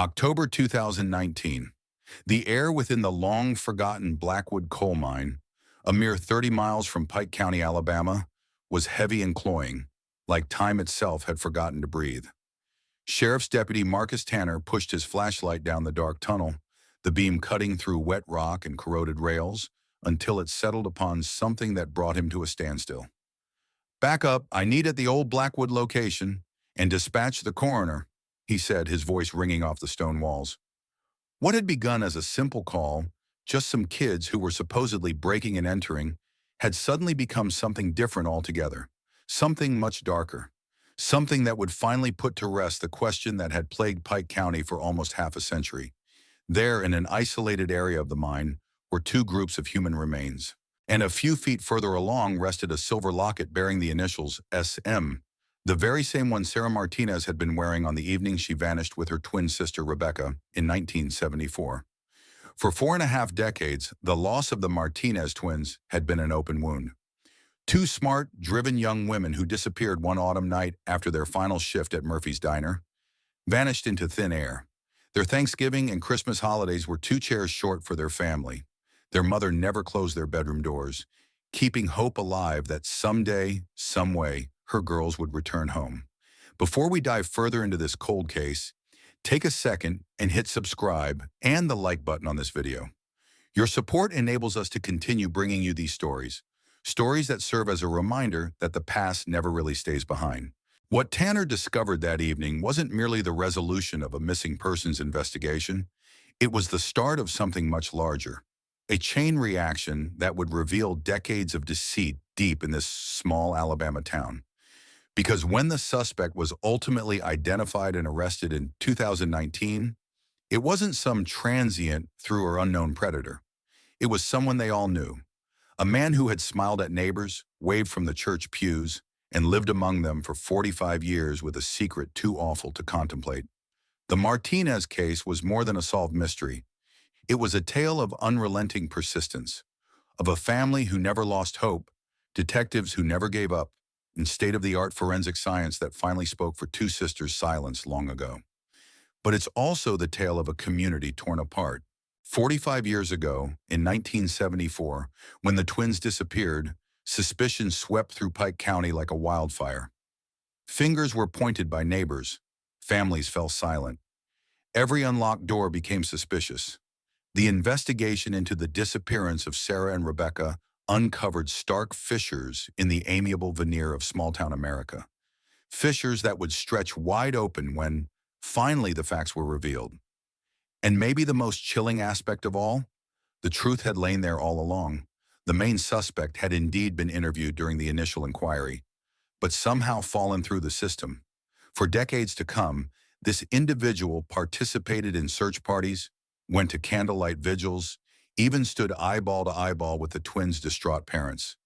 October 2019. The air within the long-forgotten Blackwood coal mine, a mere 30 miles from Pike County, Alabama, was heavy and cloying, like time itself had forgotten to breathe. Sheriff's Deputy Marcus Tanner pushed his flashlight down the dark tunnel, the beam cutting through wet rock and corroded rails, until it settled upon something that brought him to a standstill. "Back up, I need at the old Blackwood location, and dispatch the coroner," he said, his voice ringing off the stone walls. What had begun as a simple call, just some kids who were supposedly breaking and entering, had suddenly become something different altogether, something much darker, something that would finally put to rest the question that had plagued Pike County for almost half a century. There, in an isolated area of the mine, were two groups of human remains, and a few feet further along rested a silver locket bearing the initials SM, the very same one Sarah Martinez had been wearing on the evening she vanished with her twin sister Rebecca in 1974. For 4.5 decades, the loss of the Martinez twins had been an open wound. Two smart, driven young women who disappeared one autumn night after their final shift at Murphy's Diner, vanished into thin air. Their Thanksgiving and Christmas holidays were 2 chairs short for their family. Their mother never closed their bedroom doors, keeping hope alive that someday, some way, her girls would return home. Before we dive further into this cold case, take a second and hit subscribe and the like button on this video. Your support enables us to continue bringing you these stories that serve as a reminder that the past never really stays behind. What Tanner discovered that evening wasn't merely the resolution of a missing persons investigation, it was the start of something much larger. A chain reaction that would reveal decades of deceit deep in this small Alabama town. Because when the suspect was ultimately identified and arrested in 2019, it wasn't some transient through or unknown predator. It was someone they all knew. A man who had smiled at neighbors, waved from the church pews, and lived among them for 45 years with a secret too awful to contemplate. The Martinez case was more than a solved mystery. It was a tale of unrelenting persistence, of a family who never lost hope, detectives who never gave up, and state-of-the-art forensic science that finally spoke for two sisters silenced long ago. But it's also the tale of a community torn apart. 45 years ago, in 1974, when the twins disappeared, suspicion swept through Pike County like a wildfire. Fingers were pointed by neighbors. Families fell silent. Every unlocked door became suspicious. The investigation into the disappearance of Sarah and Rebecca uncovered stark fissures in the amiable veneer of small-town America. Fissures that would stretch wide open when, finally, the facts were revealed. And maybe the most chilling aspect of all, the truth had lain there all along. The main suspect had indeed been interviewed during the initial inquiry, but somehow fallen through the system. For decades to come, this individual participated in search parties, went to candlelight vigils, even stood eyeball to eyeball with the twins' distraught parents,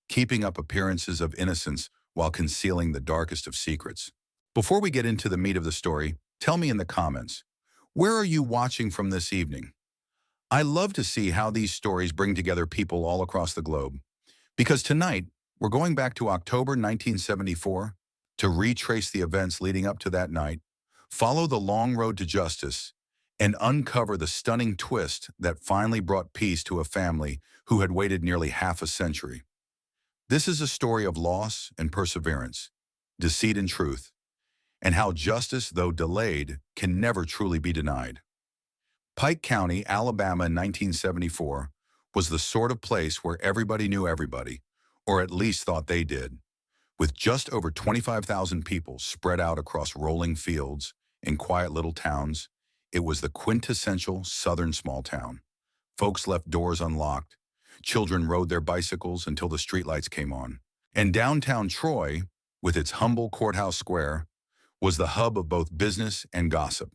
keeping up appearances of innocence while concealing the darkest of secrets. Before we get into the meat of the story, tell me in the comments, where are you watching from this evening? I love to see how these stories bring together people all across the globe. Because tonight, we're going back to October 1974 to retrace the events leading up to that night, follow the long road to justice, and uncover the stunning twist that finally brought peace to a family who had waited nearly half a century. This is a story of loss and perseverance, deceit and truth, and how justice, though delayed, can never truly be denied. Pike County, Alabama in 1974 was the sort of place where everybody knew everybody, or at least thought they did. With just over 25,000 people spread out across rolling fields and quiet little towns, it was the quintessential southern small town. Folks left doors unlocked. Children rode their bicycles until the streetlights came on. And downtown Troy, with its humble courthouse square, was the hub of both business and gossip.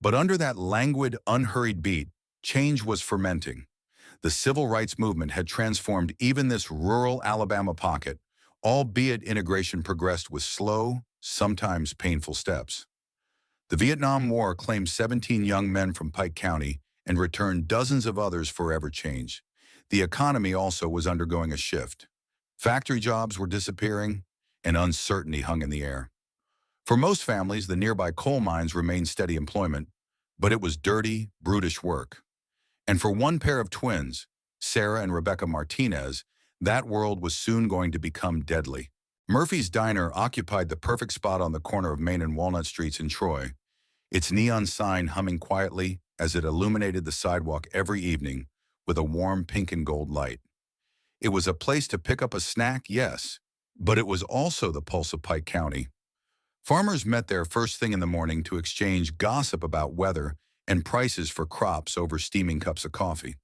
But under that languid, unhurried beat, change was fermenting. The civil rights movement had transformed even this rural Alabama pocket, albeit integration progressed with slow, sometimes painful steps. The Vietnam War claimed 17 young men from Pike County and returned dozens of others forever changed. The economy also was undergoing a shift. Factory jobs were disappearing, and uncertainty hung in the air. For most families, the nearby coal mines remained steady employment, but it was dirty, brutish work. And for one pair of twins, Sarah and Rebecca Martinez, that world was soon going to become deadly. Murphy's Diner occupied the perfect spot on the corner of Main and Walnut Streets in Troy, its neon sign humming quietly as it illuminated the sidewalk every evening with a warm pink and gold light. It was a place to pick up a snack, yes, but it was also the pulse of Pike County. Farmers met there first thing in the morning to exchange gossip about weather and prices for crops over steaming cups of coffee.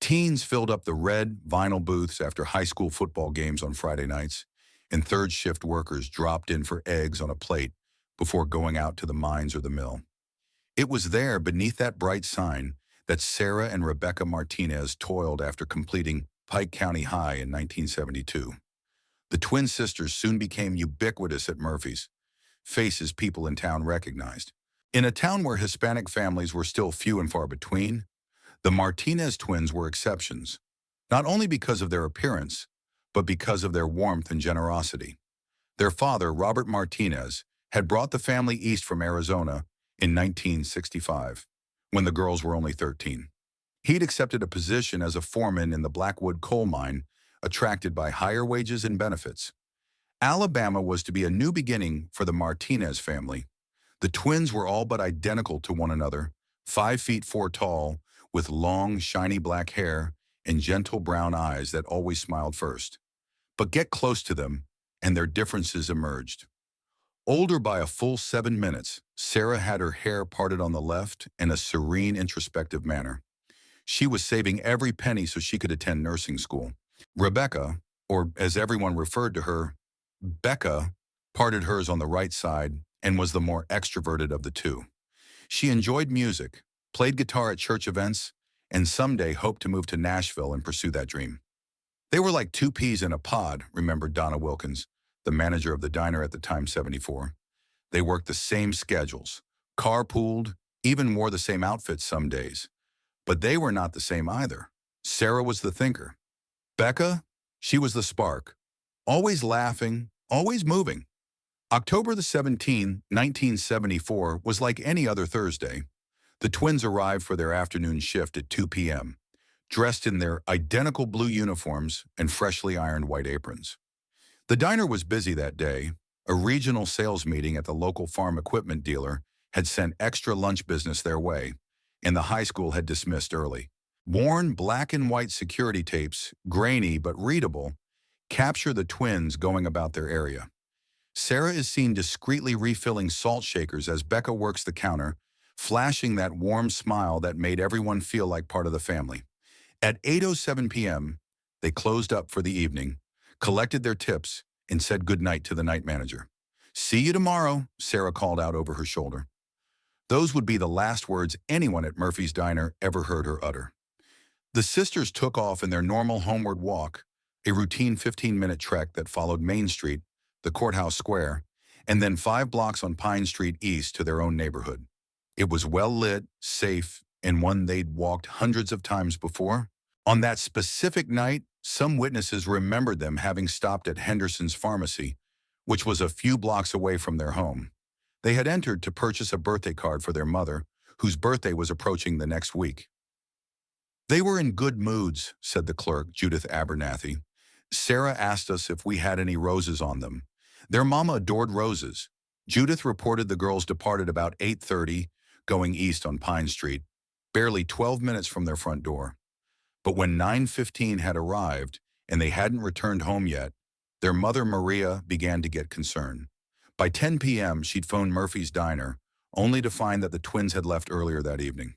Teens filled up the red vinyl booths after high school football games on Friday nights, and third-shift workers dropped in for eggs on a plate before going out to the mines or the mill. It was there, beneath that bright sign, that Sarah and Rebecca Martinez toiled after completing Pike County High in 1972. The twin sisters soon became ubiquitous at Murphy's, faces people in town recognized. In a town where Hispanic families were still few and far between, the Martinez twins were exceptions, not only because of their appearance, but because of their warmth and generosity. Their father, Robert Martinez, had brought the family east from Arizona in 1965, when the girls were only 13. He'd accepted a position as a foreman in the Blackwood coal mine, attracted by higher wages and benefits. Alabama was to be a new beginning for the Martinez family. The twins were all but identical to one another, 5'4" tall, with long, shiny black hair and gentle brown eyes that always smiled first. But get close to them, and their differences emerged. Older by a full 7 minutes, Sarah had her hair parted on the left in a serene, introspective manner. She was saving every penny so she could attend nursing school. Rebecca, or as everyone referred to her, Becca, parted hers on the right side and was the more extroverted of the two. She enjoyed music, played guitar at church events, and someday hoped to move to Nashville and pursue that dream. They were like two peas in a pod, remembered Donna Wilkins, the manager of the diner at the time, 74. They worked the same schedules, carpooled, even wore the same outfits some days. But they were not the same either. Sarah was the thinker. Becca, she was the spark. Always laughing, always moving. October the 17th, 1974 was like any other Thursday. The twins arrived for their afternoon shift at 2 p.m., dressed in their identical blue uniforms and freshly ironed white aprons. The diner was busy that day. A regional sales meeting at the local farm equipment dealer had sent extra lunch business their way, and the high school had dismissed early. Worn black and white security tapes, grainy but readable, capture the twins going about their area. Sarah is seen discreetly refilling salt shakers as Becca works the counter, flashing that warm smile that made everyone feel like part of the family. At 8:07 p.m., they closed up for the evening, collected their tips, and said goodnight to the night manager. "See you tomorrow," Sarah called out over her shoulder. Those would be the last words anyone at Murphy's Diner ever heard her utter. The sisters took off in their normal homeward walk, a routine 15-minute trek that followed Main Street, the courthouse square, and then 5 blocks on Pine Street east to their own neighborhood. It was well lit, safe, and one they'd walked hundreds of times before. On that specific night, some witnesses remembered them having stopped at Henderson's Pharmacy, which was a few blocks away from their home. They had entered to purchase a birthday card for their mother, whose birthday was approaching the next week. "They were in good moods," said the clerk, Judith Abernathy. "Sarah asked us if we had any roses on them. Their mama adored roses." Judith reported the girls departed about 8:30, going east on Pine Street, barely 12 minutes from their front door. But when 9:15 had arrived and they hadn't returned home yet, their mother, Maria, began to get concerned. By 10 p.m., she'd phoned Murphy's Diner, only to find that the twins had left earlier that evening.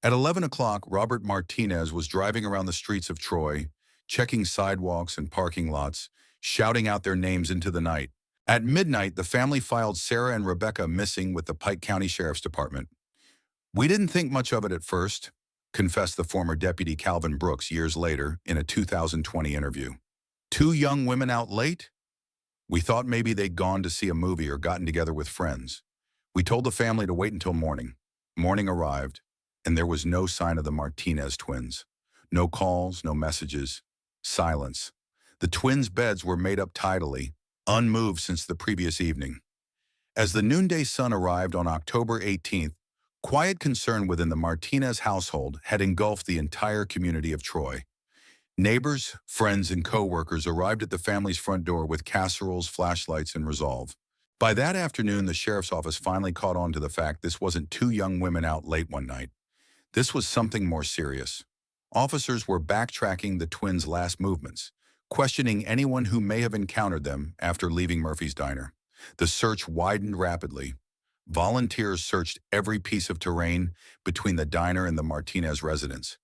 At 11 o'clock, Robert Martinez was driving around the streets of Troy, checking sidewalks and parking lots, shouting out their names into the night. At midnight, the family filed Sarah and Rebecca missing with the Pike County Sheriff's Department. "We didn't think much of it at first," confessed the former Deputy Calvin Brooks years later in a 2020 interview. "Two young women out late? We thought maybe they'd gone to see a movie or gotten together with friends. We told the family to wait until morning. Morning arrived, and there was no sign of the Martinez twins. No calls, no messages. Silence. The twins' beds were made up tidily, unmoved since the previous evening. As the noonday sun arrived on October 18th, Quiet concern within the Martinez household had engulfed the entire community of Troy. Neighbors, friends, and co-workers arrived at the family's front door with casseroles, flashlights, and resolve. By that afternoon, the sheriff's office finally caught on to the fact this wasn't two young women out late one night. This was something more serious. Officers were backtracking the twins' last movements, questioning anyone who may have encountered them after leaving Murphy's diner. The search widened rapidly. Volunteers searched every piece of terrain between the diner and the Martinez residence.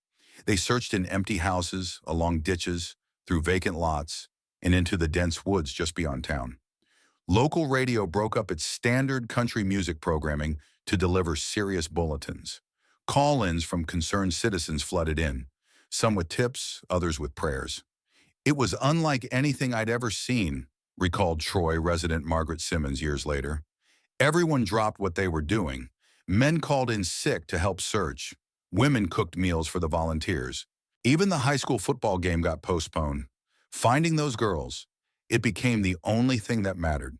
They searched in empty houses, along ditches, through vacant lots, and into the dense woods just beyond town. Local radio broke up its standard country music programming to deliver serious bulletins. Call-ins from concerned citizens flooded in, some with tips, others with prayers. It was unlike anything I'd ever seen, recalled Troy resident Margaret Simmons years later. Everyone dropped what they were doing. Men called in sick to help search. Women cooked meals for the volunteers. Even the high school football game got postponed. Finding those girls, it became the only thing that mattered.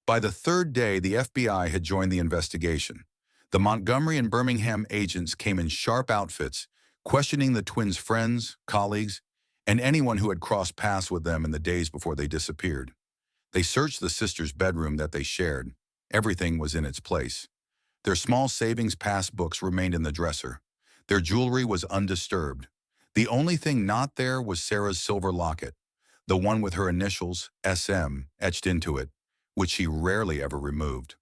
By the third day, the FBI had joined the investigation. The Montgomery and Birmingham agents came in sharp outfits, questioning the twins' friends, colleagues, and anyone who had crossed paths with them in the days before they disappeared. They searched the sisters' bedroom that they shared. Everything was in its place. Their small savings passbooks remained in the dresser. Their jewelry was undisturbed. The only thing not there was Sarah's silver locket, the one with her initials, SM, etched into it, which she rarely ever removed.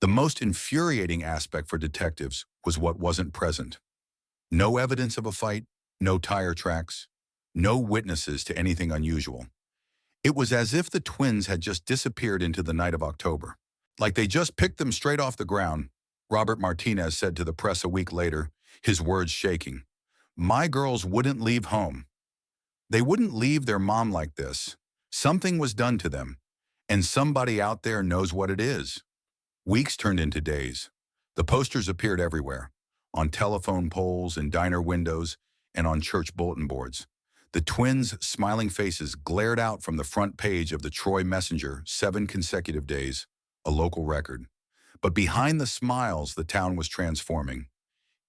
The most infuriating aspect for detectives was what wasn't present. No evidence of a fight, no tire tracks, no witnesses to anything unusual. It was as if the twins had just disappeared into the night of October. Like they just picked them straight off the ground, Robert Martinez said to the press a week later, his words shaking. My girls wouldn't leave home. They wouldn't leave their mom like this. Something was done to them, and somebody out there knows what it is. Weeks turned into days. The posters appeared everywhere, on telephone poles, in diner windows, and on church bulletin boards. The twins' smiling faces glared out from the front page of the Troy Messenger 7 consecutive days, a local record. But behind the smiles, the town was transforming.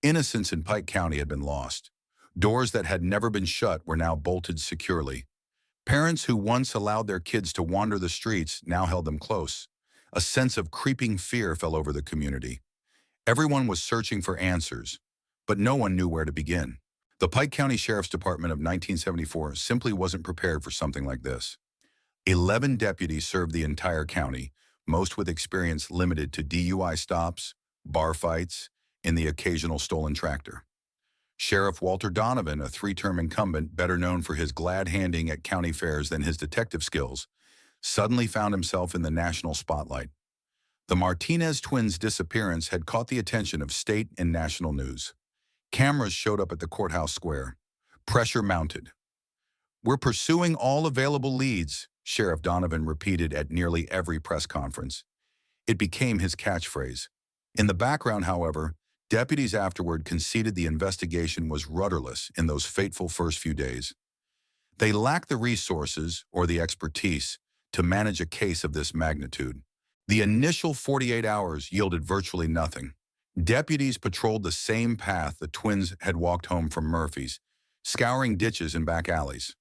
Innocence in Pike County had been lost. Doors that had never been shut were now bolted securely. Parents who once allowed their kids to wander the streets now held them close. A sense of creeping fear fell over the community. Everyone was searching for answers, but no one knew where to begin. The Pike County Sheriff's Department of 1974 simply wasn't prepared for something like this. 11 deputies served the entire county, most with experience limited to DUI stops, bar fights, and the occasional stolen tractor. Sheriff Walter Donovan, a 3-term incumbent better known for his glad handing at county fairs than his detective skills, suddenly found himself in the national spotlight. The Martinez twins' disappearance had caught the attention of state and national news. Cameras showed up at the courthouse square. Pressure mounted. We're pursuing all available leads, Sheriff Donovan repeated at nearly every press conference. It became his catchphrase. In the background, however, deputies afterward conceded the investigation was rudderless in those fateful first few days. They lacked the resources or the expertise to manage a case of this magnitude. The initial 48 hours yielded virtually nothing. Deputies patrolled the same path the twins had walked home from Murphy's, scouring ditches and back alleys.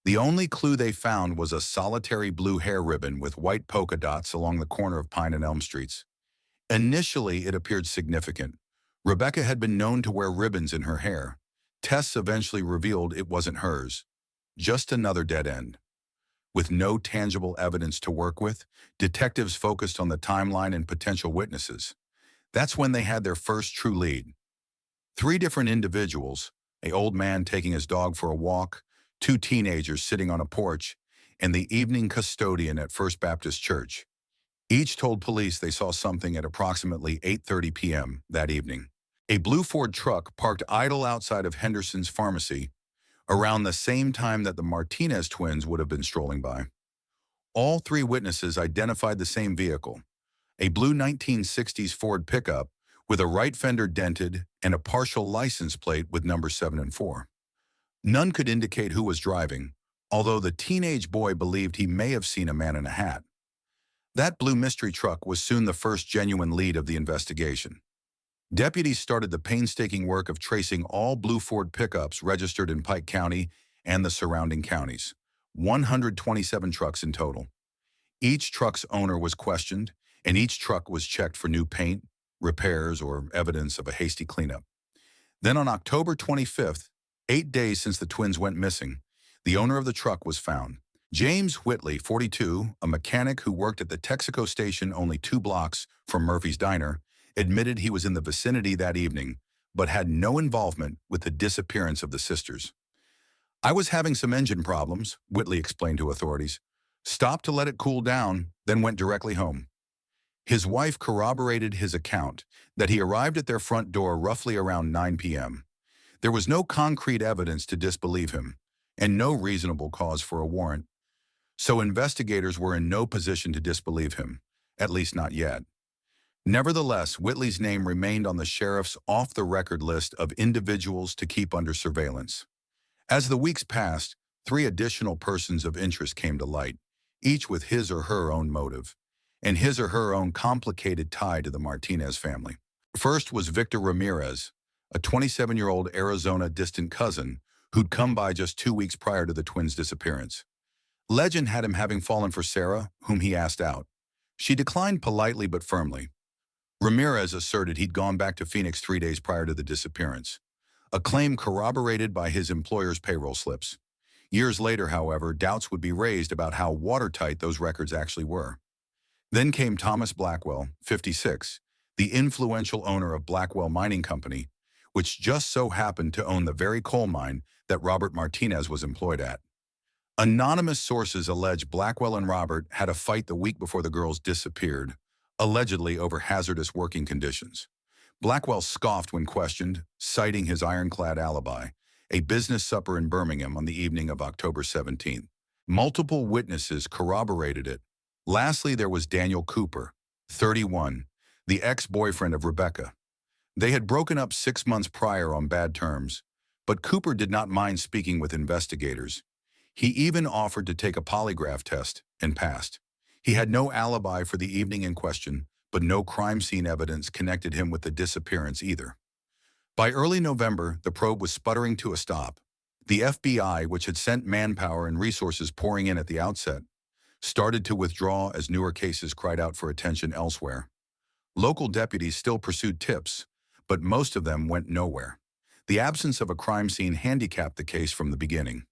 The only clue they found was a solitary blue hair ribbon with white polka dots along the corner of Pine and Elm Streets. Initially, it appeared significant. Rebecca had been known to wear ribbons in her hair. Tests eventually revealed it wasn't hers. Just another dead end. With no tangible evidence to work with, detectives focused on the timeline and potential witnesses. That's when they had their first true lead. 3 different individuals, an old man taking his dog for a walk, 2 teenagers sitting on a porch, and the evening custodian at First Baptist Church. Each told police they saw something at approximately 8:30 p.m. that evening. A blue Ford truck parked idle outside of Henderson's pharmacy around the same time that the Martinez twins would have been strolling by. All 3 witnesses identified the same vehicle, a blue 1960s Ford pickup with a right fender dented and a partial license plate with numbers 7 and 4. None could indicate who was driving, although the teenage boy believed he may have seen a man in a hat. That blue mystery truck was soon the first genuine lead of the investigation. Deputies started the painstaking work of tracing all blue Ford pickups registered in Pike County and the surrounding counties, 127 trucks in total. Each truck's owner was questioned, and each truck was checked for new paint, repairs, or evidence of a hasty cleanup. Then on October 25th, 8 days since the twins went missing, the owner of the truck was found. James Whitley, 42, a mechanic who worked at the Texaco station only 2 blocks from Murphy's Diner, admitted he was in the vicinity that evening, but had no involvement with the disappearance of the sisters. "I was having some engine problems," Whitley explained to authorities. "Stopped to let it cool down, then went directly home." His wife corroborated his account that he arrived at their front door roughly around 9 p.m. There was no concrete evidence to disbelieve him, and no reasonable cause for a warrant, so investigators were in no position to disbelieve him, at least not yet. Nevertheless, Whitley's name remained on the sheriff's off-the-record list of individuals to keep under surveillance. As the weeks passed, 3 additional persons of interest came to light, each with his or her own motive, and his or her own complicated tie to the Martinez family. First was Victor Ramirez, a 27-year-old Arizona distant cousin who'd come by just 2 weeks prior to the twins' disappearance. Legend had him having fallen for Sarah, whom he asked out. She declined politely but firmly. Ramirez asserted he'd gone back to Phoenix 3 days prior to the disappearance, a claim corroborated by his employer's payroll slips. Years later, however, doubts would be raised about how watertight those records actually were. Then came Thomas Blackwell, 56, the influential owner of Blackwell Mining Company, which just so happened to own the very coal mine that Robert Martinez was employed at. Anonymous sources allege Blackwell and Robert had a fight the week before the girls disappeared, allegedly over hazardous working conditions. Blackwell scoffed when questioned, citing his ironclad alibi, a business supper in Birmingham on the evening of October 17th. Multiple witnesses corroborated it. Lastly, there was Daniel Cooper, 31, the ex-boyfriend of Rebecca. They had broken up 6 months prior on bad terms, but Cooper did not mind speaking with investigators. He even offered to take a polygraph test and passed. He had no alibi for the evening in question, but no crime scene evidence connected him with the disappearance either. By early November, the probe was sputtering to a stop. The FBI, which had sent manpower and resources pouring in at the outset, started to withdraw as newer cases cried out for attention elsewhere. Local deputies still pursued tips, but most of them went nowhere. The absence of a crime scene handicapped the case from the beginning.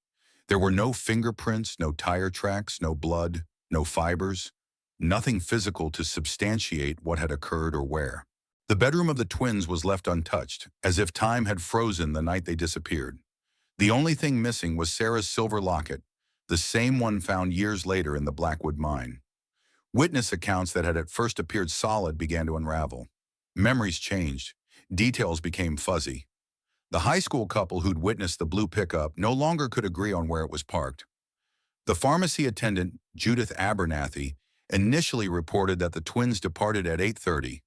There were no fingerprints, no tire tracks, no blood, no fibers, nothing physical to substantiate what had occurred or where. The bedroom of the twins was left untouched, as if time had frozen the night they disappeared. The only thing missing was Sarah's silver locket, the same one found years later in the Blackwood mine. Witness accounts that had at first appeared solid began to unravel. Memories changed. Details became fuzzy. The high school couple who'd witnessed the blue pickup no longer could agree on where it was parked. The pharmacy attendant, Judith Abernathy, initially reported that the twins departed at 8:30,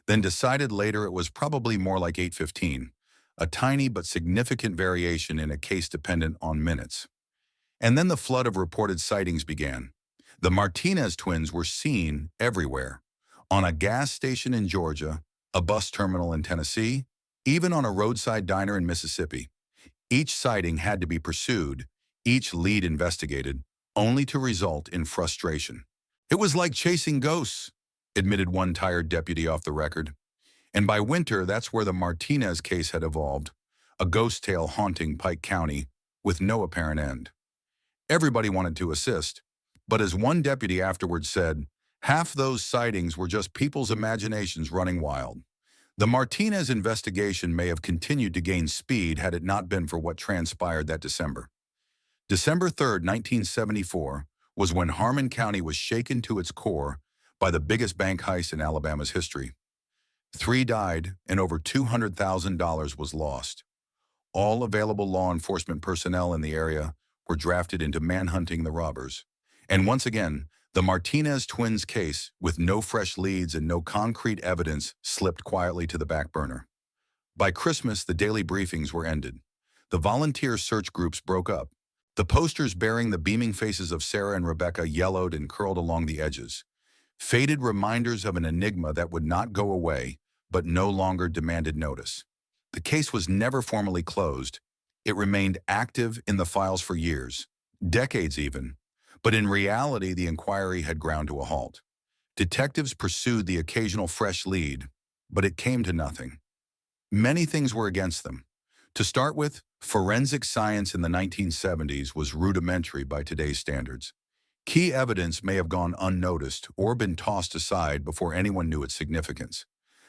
then decided later it was probably more like 8:15, a tiny but significant variation in a case dependent on minutes. And then the flood of reported sightings began. The Martinez twins were seen everywhere, on a gas station in Georgia, a bus terminal in Tennessee, even on a roadside diner in Mississippi. Each sighting had to be pursued, each lead investigated, only to result in frustration. "It was like chasing ghosts," admitted one tired deputy off the record. And by winter, that's where the Martinez case had evolved, a ghost tale haunting Pike County with no apparent end. Everybody wanted to assist, but as one deputy afterwards said, half those sightings were just people's imaginations running wild. The Martinez investigation may have continued to gain speed had it not been for what transpired that December. December 3rd, 1974, was when Harmon County was shaken to its core by the biggest bank heist in Alabama's history. 3 died and over $200,000 was lost. All available law enforcement personnel in the area were drafted into manhunting the robbers. And once again, the Martinez twins case, with no fresh leads and no concrete evidence, slipped quietly to the back burner. By Christmas, the daily briefings were ended. The volunteer search groups broke up. The posters bearing the beaming faces of Sarah and Rebecca yellowed and curled along the edges. Faded reminders of an enigma that would not go away, but no longer demanded notice. The case was never formally closed. It remained active in the files for years, decades even, but in reality the inquiry had ground to a halt. Detectives pursued the occasional fresh lead, but it came to nothing. Many things were against them. To start with, forensic science in the 1970s was rudimentary by today's standards. Key evidence may have gone unnoticed or been tossed aside before anyone knew its significance.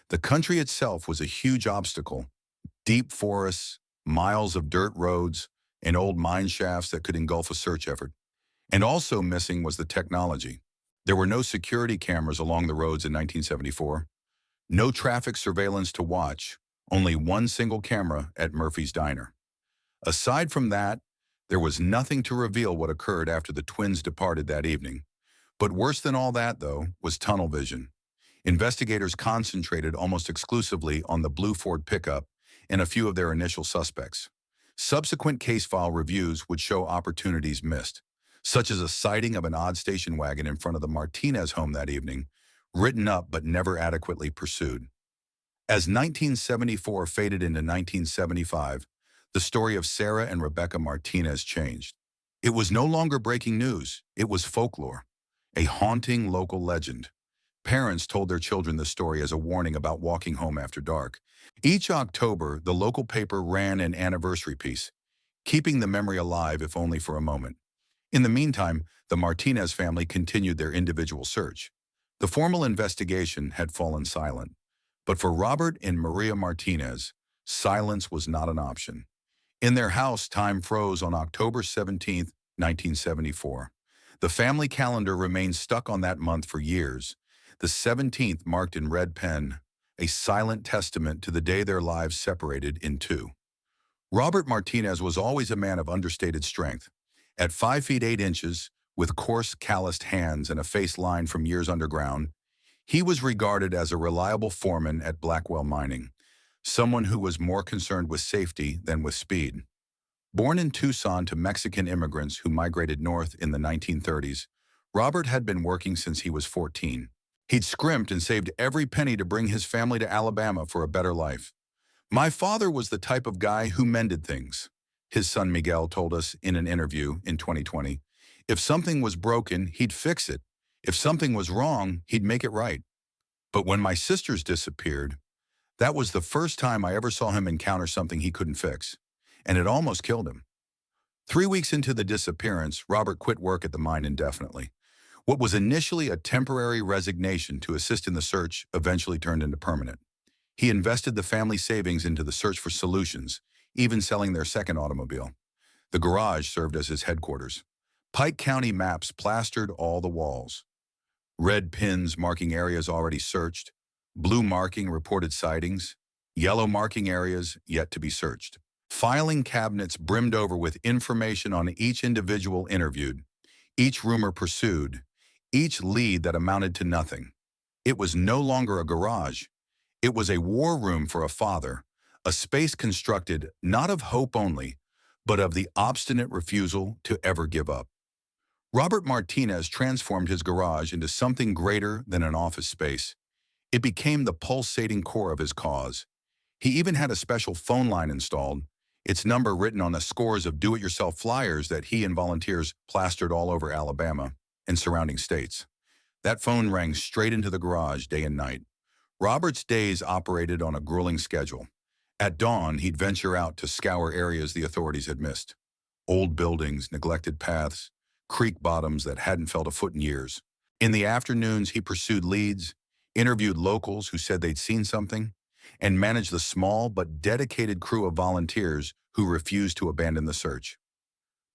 The country itself was a huge obstacle. Deep forests, miles of dirt roads, and old mine shafts that could engulf a search effort. And also missing was the technology. There were no security cameras along the roads in 1974, no traffic surveillance to watch, only one single camera at Murphy's Diner. Aside from that, there was nothing to reveal what occurred after the twins departed that evening. But worse than all that, though, was tunnel vision. Investigators concentrated almost exclusively on the blue Ford pickup and a few of their initial suspects. Subsequent case file reviews would show opportunities missed, such as a sighting of an odd station wagon in front of the Martinez home that evening, written up but never adequately pursued. As 1974 faded into 1975, the story of Sarah and Rebecca Martinez changed. It was no longer breaking news, it was folklore, a haunting local legend. Parents told their children the story as a warning about walking home after dark. Each October, the local paper ran an anniversary piece, keeping the memory alive if only for a moment. In the meantime, the Martinez family continued their individual search. The formal investigation had fallen silent. But for Robert and Maria Martinez, silence was not an option. In their house, time froze on October 17, 1974. The family calendar remained stuck on that month for years. The 17th marked in red pen, a silent testament to the day their lives separated in two. Robert Martinez was always a man of understated strength. At 5 feet 8 inches, with coarse, calloused hands and a face lined from years underground, he was regarded as a reliable foreman at Blackwell Mining, someone who was more concerned with safety than with speed. Born in Tucson to Mexican immigrants who migrated north in the 1930s, Robert had been working since he was 14. He'd scrimped and saved every penny to bring his family to Alabama for a better life. "My father was the type of guy who mended things," his son Miguel told us in an interview in 2020. "If something was broken, he'd fix it. If something was wrong, he'd make it right. But when my sisters disappeared, that was the first time I ever saw him encounter something he couldn't fix, and it almost killed him." 3 weeks into the disappearance, Robert quit work at the mine indefinitely. What was initially a temporary resignation to assist in the search eventually turned into permanent. He invested the family savings into the search for solutions, even selling their second automobile. The garage served as his headquarters. Pike County maps plastered all the walls. Red pins marking areas already searched, blue marking reported sightings, yellow marking areas yet to be searched. Filing cabinets brimmed over with information on each individual interviewed, each rumor pursued, each lead that amounted to nothing. It was no longer a garage. It was a war room for a father, a space constructed not of hope only, but of the obstinate refusal to ever give up. Robert Martinez transformed his garage into something greater than an office space. It became the pulsating core of his cause. He even had a special phone line installed, its number written on the scores of do-it-yourself flyers that he and volunteers plastered all over Alabama and surrounding states. That phone rang straight into the garage day and night. Robert's days operated on a grueling schedule. At dawn, he'd venture out to scour areas the authorities had missed. Old buildings, neglected paths, creek bottoms that hadn't felt a foot in years. In the afternoons, he pursued leads, interviewed locals who said they'd seen something, and managed the small but dedicated crew of volunteers who refused to abandon the search.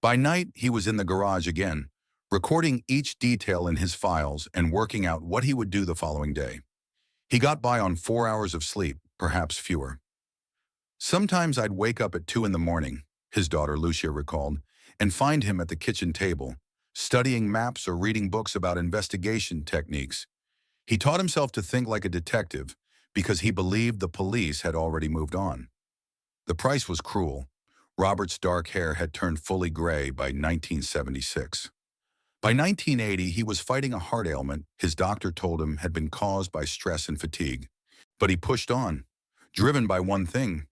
By night, he was in the garage again, recording each detail in his files and working out what he would do the following day. He got by on 4 hours of sleep, perhaps fewer. "Sometimes I'd wake up at 2 in the morning," his daughter Lucia recalled, "and find him at the kitchen table, studying maps or reading books about investigation techniques. He taught himself to think like a detective because he believed the police had already moved on." The price was cruel. Robert's dark hair had turned fully gray by 1976. By 1980, he was fighting a heart ailment his doctor told him had been caused by stress and fatigue. But he pushed on, driven by one thing: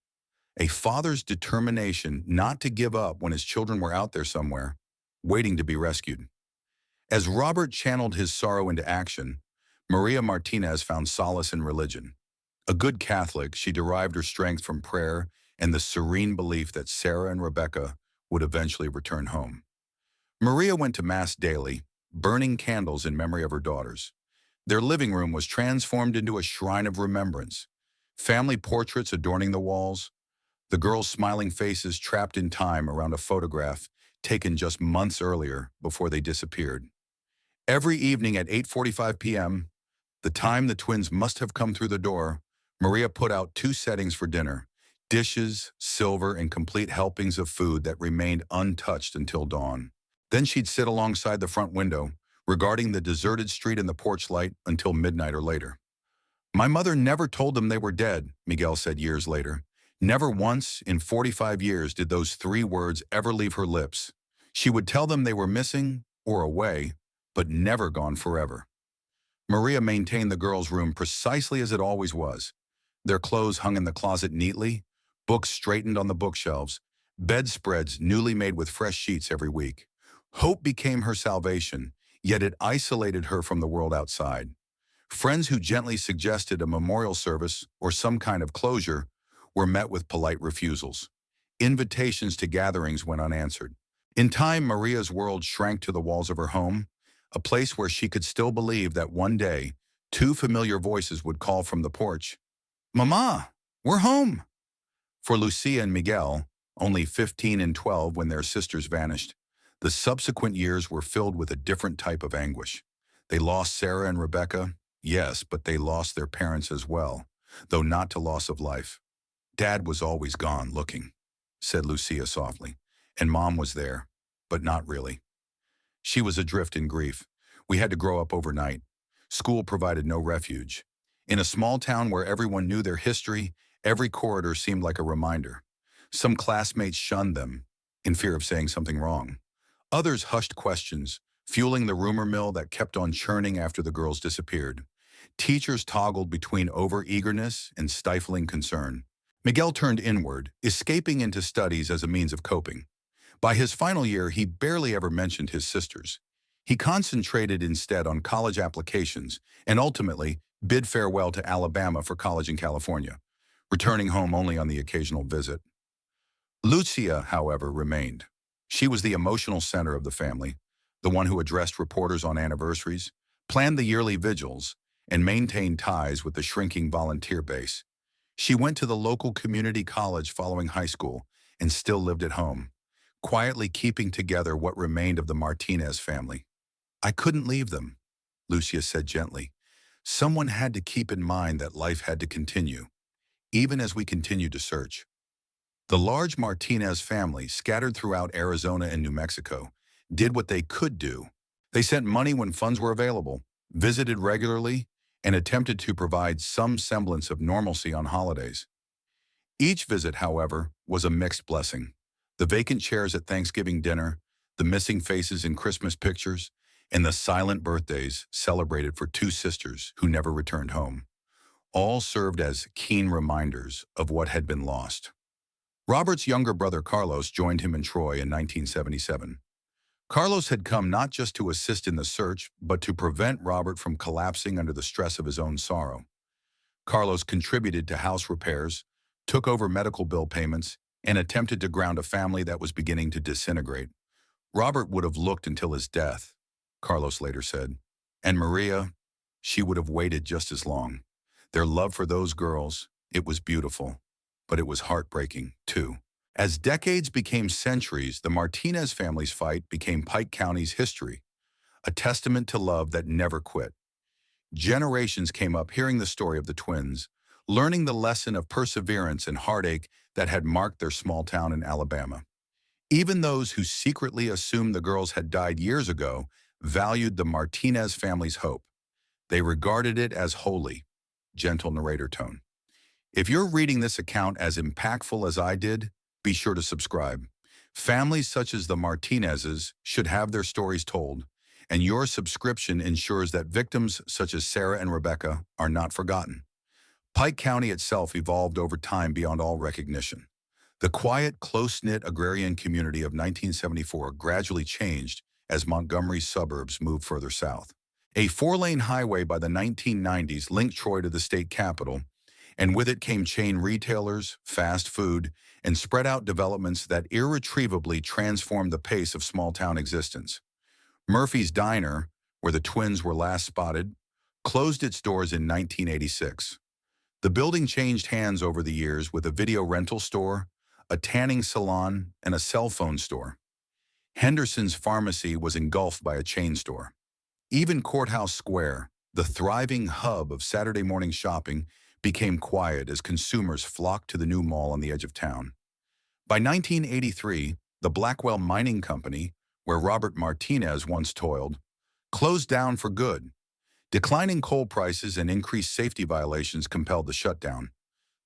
a father's determination not to give up when his children were out there somewhere, waiting to be rescued. As Robert channeled his sorrow into action, Maria Martinez found solace in religion. A good Catholic, she derived her strength from prayer and the serene belief that Sarah and Rebecca would eventually return home. Maria went to Mass daily, burning candles in memory of her daughters. Their living room was transformed into a shrine of remembrance. Family portraits adorning the walls, the girls' smiling faces trapped in time around a photograph taken just months earlier before they disappeared. Every evening at 8:45 p.m., the time the twins must have come through the door, Maria put out two settings for dinner: dishes, silver, and complete helpings of food that remained untouched until dawn. Then she'd sit alongside the front window, regarding the deserted street and the porch light until midnight or later. My mother never told them they were dead, Miguel said years later. Never once in 45 years did those three words ever leave her lips. She would tell them they were missing or away, but never gone forever. Maria maintained the girls' room precisely as it always was. Their clothes hung in the closet neatly, books straightened on the bookshelves, bedspreads newly made with fresh sheets every week. Hope became her salvation, yet it isolated her from the world outside. Friends who gently suggested a memorial service or some kind of closure were met with polite refusals. Invitations to gatherings went unanswered. In time, Maria's world shrank to the walls of her home, a place where she could still believe that one day, two familiar voices would call from the porch, "Mama, we're home!" For Lucia and Miguel, only 15 and 12 when their sisters vanished, the subsequent years were filled with a different type of anguish. They lost Sarah and Rebecca, yes, but they lost their parents as well, though not to loss of life. "Dad was always gone looking," said Lucia softly, "and Mom was there, but not really. She was adrift in grief. We had to grow up overnight. School provided no refuge. In a small town where everyone knew their history, every corridor seemed like a reminder. Some classmates shunned them, in fear of saying something wrong. Others hushed questions, fueling the rumor mill that kept on churning after the girls disappeared. Teachers toggled between over-eagerness and stifling concern. Miguel turned inward, escaping into studies as a means of coping. By his final year, he barely ever mentioned his sisters. He concentrated instead on college applications and ultimately bid farewell to Alabama for college in California, returning home only on the occasional visit. Lucia, however, remained. She was the emotional center of the family, the one who addressed reporters on anniversaries, planned the yearly vigils, and maintained ties with the shrinking volunteer base. She went to the local community college following high school and still lived at home, quietly keeping together what remained of the Martinez family. "I couldn't leave them," Lucia said gently. "Someone had to keep in mind that life had to continue, even as we continued to search." The large Martinez family, scattered throughout Arizona and New Mexico, did what they could do. They sent money when funds were available, visited regularly, and attempted to provide some semblance of normalcy on holidays. Each visit, however, was a mixed blessing. The vacant chairs at Thanksgiving dinner, the missing faces in Christmas pictures, and the silent birthdays celebrated for two sisters who never returned home. All served as keen reminders of what had been lost. Robert's younger brother Carlos joined him in Troy in 1977. Carlos had come not just to assist in the search, but to prevent Robert from collapsing under the stress of his own sorrow. Carlos contributed to house repairs, took over medical bill payments, and attempted to ground a family that was beginning to disintegrate. Robert would have looked until his death, Carlos later said. And Maria, she would have waited just as long. Their love for those girls, it was beautiful, but it was heartbreaking, too. As decades became centuries, the Martinez family's fight became Pike County's history, a testament to love that never quit. Generations came up hearing the story of the twins, learning the lesson of perseverance and heartache that had marked their small town in Alabama. Even those who secretly assumed the girls had died years ago valued the Martinez family's hope. They regarded it as holy, gentle narrator tone. If you're reading this account as impactful as I did, be sure to subscribe. Families such as the Martinezes should have their stories told, and your subscription ensures that victims such as Sarah and Rebecca are not forgotten. Pike County itself evolved over time beyond all recognition. The quiet, close-knit agrarian community of 1974 gradually changed as Montgomery's suburbs moved further south. A four-lane highway by the 1990s linked Troy to the state capital, and with it came chain retailers, fast food, and spread-out developments that irretrievably transformed the pace of small-town existence. Murphy's Diner, where the twins were last spotted, closed its doors in 1986. The building changed hands over the years with a video rental store, a tanning salon, and a cell phone store. Henderson's Pharmacy was engulfed by a chain store. Even Courthouse Square, the thriving hub of Saturday morning shopping, became quiet as consumers flocked to the new mall on the edge of town. By 1983, the Blackwell Mining Company, where Robert Martinez once toiled, closed down for good. Declining coal prices and increased safety violations compelled the shutdown.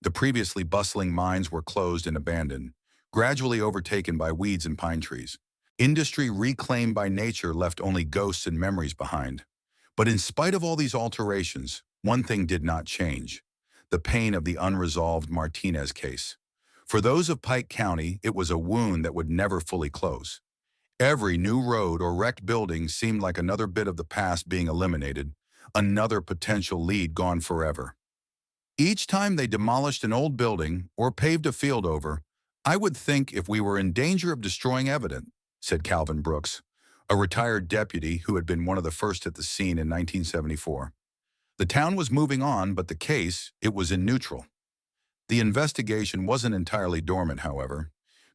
The previously bustling mines were closed and abandoned, gradually overtaken by weeds and pine trees. Industry reclaimed by nature left only ghosts and memories behind. But in spite of all these alterations, one thing did not change: the pain of the unresolved Martinez case. For those of Pike County, it was a wound that would never fully close. Every new road or wrecked building seemed like another bit of the past being eliminated, another potential lead gone forever. Each time they demolished an old building or paved a field over, "I would think if we were in danger of destroying evidence," said Calvin Brooks, a retired deputy who had been one of the first at the scene in 1974. The town was moving on, but the case, it was in neutral. The investigation wasn't entirely dormant, however.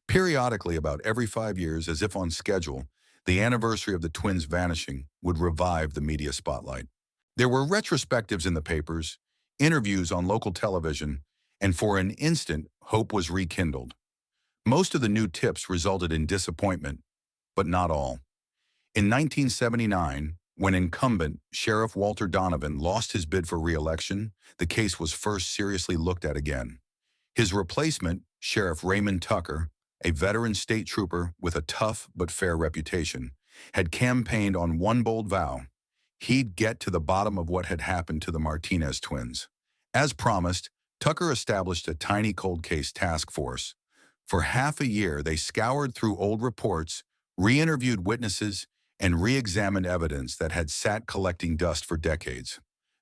Periodically, about every 5 years, as if on schedule, the anniversary of the twins' vanishing would revive the media spotlight. There were retrospectives in the papers, interviews on local television, and for an instant, hope was rekindled. Most of the new tips resulted in disappointment, but not all. In 1979, when incumbent Sheriff Walter Donovan lost his bid for re-election, the case was first seriously looked at again. His replacement, Sheriff Raymond Tucker, a veteran state trooper with a tough but fair reputation, had campaigned on one bold vow: he'd get to the bottom of what had happened to the Martinez twins. As promised, Tucker established a tiny cold case task force. For half a year, they scoured through old reports, re-interviewed witnesses, and re-examined evidence that had sat collecting dust for decades.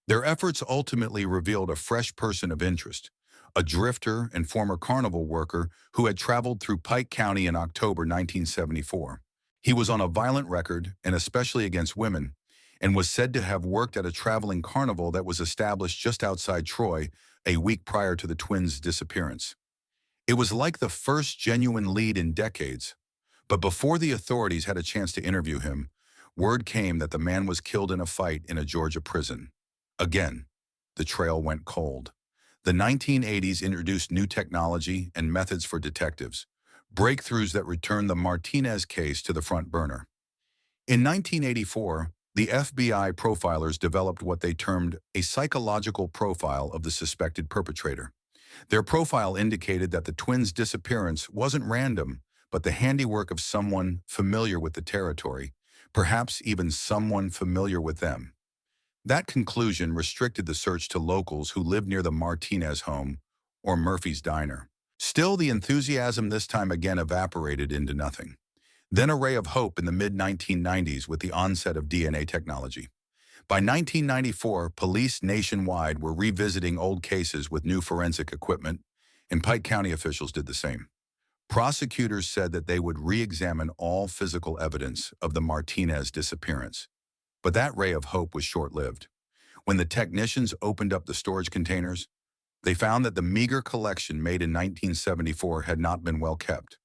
Their efforts ultimately revealed a fresh person of interest, a drifter and former carnival worker who had traveled through Pike County in October 1974. He was on a violent record, and especially against women, and was said to have worked at a traveling carnival that was established just outside Troy a week prior to the twins' disappearance. It was like the first genuine lead in decades. But before the authorities had a chance to interview him, word came that the man was killed in a fight in a Georgia prison. Again, the trail went cold. The 1980s introduced new technology and methods for detectives, breakthroughs that returned the Martinez case to the front burner. In 1984, the FBI profilers developed what they termed a psychological profile of the suspected perpetrator. Their profile indicated that the twins' disappearance wasn't random, but the handiwork of someone familiar with the territory, perhaps even someone familiar with them. That conclusion restricted the search to locals who lived near the Martinez home or Murphy's Diner. Still, the enthusiasm this time again evaporated into nothing. Then a ray of hope in the mid-1990s with the onset of DNA technology. By 1994, police nationwide were revisiting old cases with new forensic equipment, and Pike County officials did the same. Prosecutors said that they would re-examine all physical evidence of the Martinez disappearance. But that ray of hope was short-lived. When the technicians opened up the storage containers, they found that the meager collection made in 1974 had not been well kept.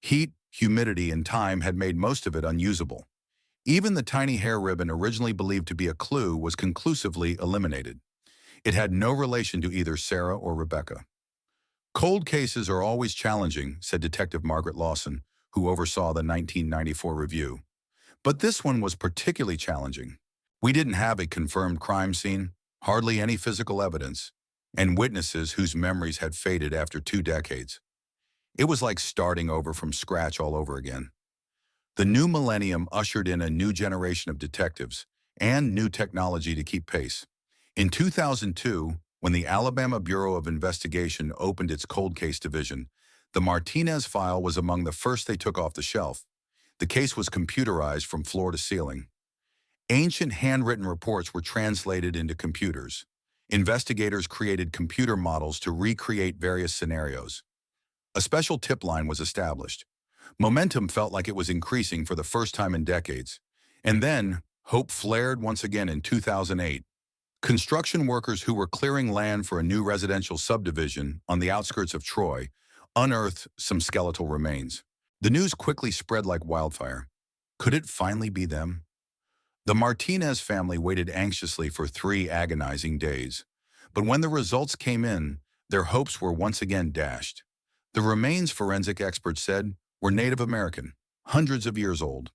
Heat, humidity, and time had made most of it unusable. Even the tiny hair ribbon originally believed to be a clue was conclusively eliminated. It had no relation to either Sarah or Rebecca. "Cold cases are always challenging," said Detective Margaret Lawson, who oversaw the 1994 review. "But this one was particularly challenging. We didn't have a confirmed crime scene, hardly any physical evidence, and witnesses whose memories had faded after 2 decades. It was like starting over from scratch all over again." The new millennium ushered in a new generation of detectives and new technology to keep pace. In 2002, When the Alabama Bureau of Investigation opened its cold case division, the Martinez file was among the first they took off the shelf. The case was computerized from floor to ceiling. Ancient handwritten reports were translated into computers. Investigators created computer models to recreate various scenarios. A special tip line was established. Momentum felt like it was increasing for the first time in decades. And then, hope flared once again in 2008. Construction workers who were clearing land for a new residential subdivision on the outskirts of Troy unearthed some skeletal remains. The news quickly spread like wildfire. Could it finally be them? The Martinez family waited anxiously for 3 agonizing days. But when the results came in, their hopes were once again dashed. The remains, forensic experts said, were Native American, hundreds of years old.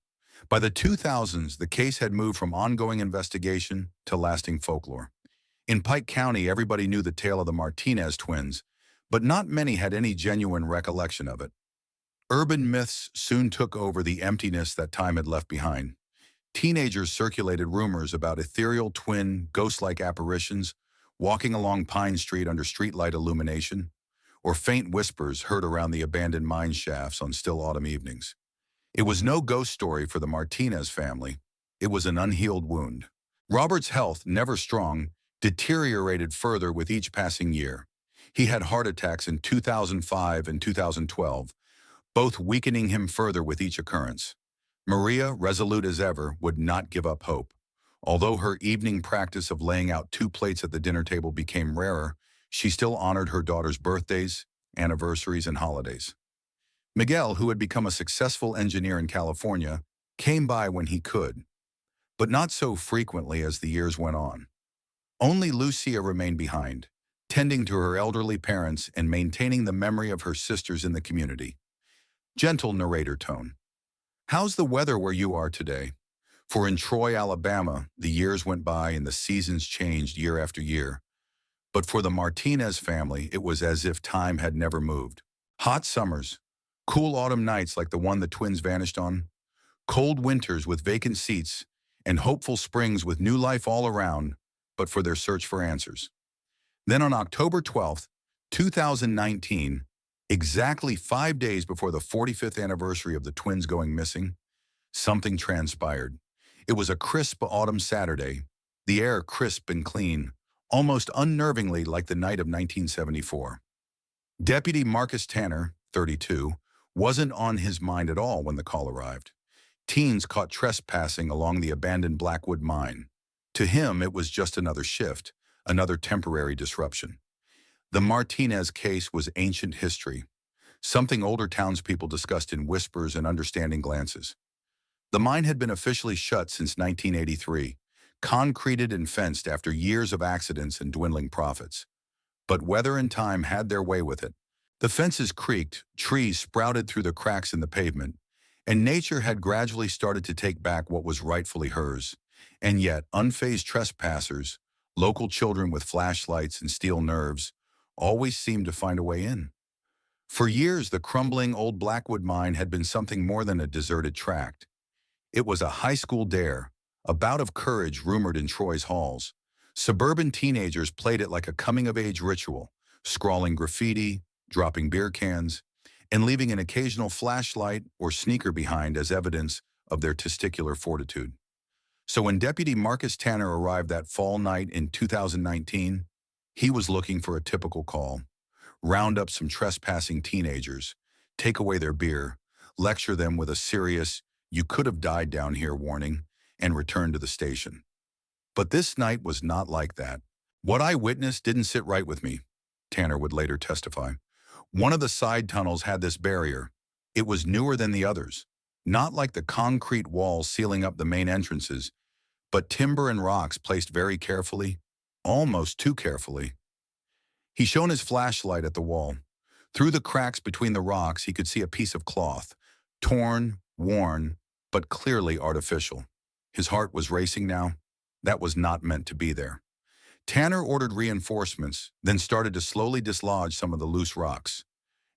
By the 2000s, the case had moved from ongoing investigation to lasting folklore. In Pike County, everybody knew the tale of the Martinez twins, but not many had any genuine recollection of it. Urban myths soon took over the emptiness that time had left behind. Teenagers circulated rumors about ethereal twin, ghost-like apparitions walking along Pine Street under streetlight illumination, or faint whispers heard around the abandoned mine shafts on still autumn evenings. It was no ghost story for the Martinez family. It was an unhealed wound. Robert's health, never strong, deteriorated further with each passing year. He had heart attacks in 2005 and 2012, both weakening him further with each occurrence. Maria, resolute as ever, would not give up hope. Although her evening practice of laying out 2 plates at the dinner table became rarer, she still honored her daughter's birthdays, anniversaries, and holidays. Miguel, who had become a successful engineer in California, came by when he could, but not so frequently as the years went on. Only Lucia remained behind, tending to her elderly parents and maintaining the memory of her sisters in the community. Gentle narrator tone. How's the weather where you are today? For in Troy, Alabama, the years went by and the seasons changed year after year. But for the Martinez family, it was as if time had never moved. Hot summers, cool autumn nights like the one the twins vanished on, cold winters with vacant seats, and hopeful springs with new life all around, but for their search for answers. Then on October 12th, 2019, exactly 5 days before the 45th anniversary of the twins going missing, something transpired. It was a crisp autumn Saturday, the air crisp and clean, almost unnervingly like the night of 1974. Deputy Marcus Tanner, 32, wasn't on his mind at all when the call arrived. Teens caught trespassing along the abandoned Blackwood mine. To him, it was just another shift, another temporary disruption. The Martinez case was ancient history, something older townspeople discussed in whispers and understanding glances. The mine had been officially shut since 1983, concreted and fenced after years of accidents and dwindling profits. But weather and time had their way with it. The fences creaked, trees sprouted through the cracks in the pavement, and nature had gradually started to take back what was rightfully hers. And yet, unfazed trespassers, local children with flashlights and steel nerves, always seemed to find a way in. For years, the crumbling old Blackwood mine had been something more than a deserted tract. It was a high school dare, a bout of courage rumored in Troy's halls. Suburban teenagers played it like a coming-of-age ritual, scrawling graffiti, dropping beer cans, and leaving an occasional flashlight or sneaker behind as evidence of their testicular fortitude. So when Deputy Marcus Tanner arrived that fall night in 2019, he was looking for a typical call. Round up some trespassing teenagers, take away their beer, lecture them with a serious, "You could have died down here" warning, and return to the station. But this night was not like that. What I witnessed didn't sit right with me, Tanner would later testify. One of the side tunnels had this barrier. It was newer than the others, not like the concrete walls sealing up the main entrances, but timber and rocks placed very carefully, almost too carefully. He shone his flashlight at the wall. Through the cracks between the rocks, he could see a piece of cloth, torn, worn, but clearly artificial. His heart was racing now. That was not meant to be there. Tanner ordered reinforcements, then started to slowly dislodge some of the loose rocks.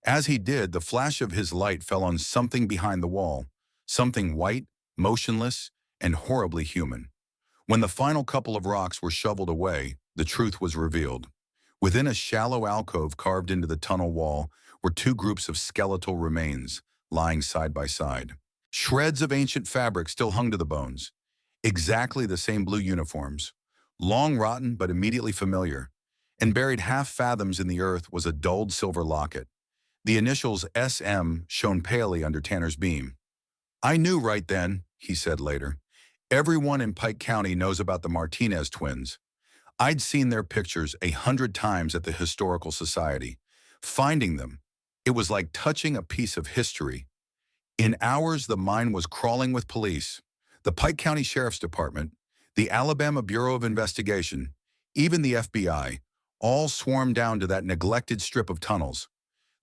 As he did, the flash of his light fell on something behind the wall, something white, motionless, and horribly human. When the final couple of rocks were shoveled away, the truth was revealed. Within a shallow alcove carved into the tunnel wall were two groups of skeletal remains lying side by side. Shreds of ancient fabric still hung to the bones. Exactly the same blue uniforms, long rotten but immediately familiar, and buried half fathoms in the earth was a dulled silver locket. The initials SM shone palely under Tanner's beam. "I knew right then," he said later. "Everyone in Pike County knows about the Martinez twins. I'd seen their pictures 100 times at the Historical Society. Finding them, it was like touching a piece of history. In hours, the mine was crawling with police. The Pike County Sheriff's Department, the Alabama Bureau of Investigation, even the FBI, all swarmed down to that neglected strip of tunnels.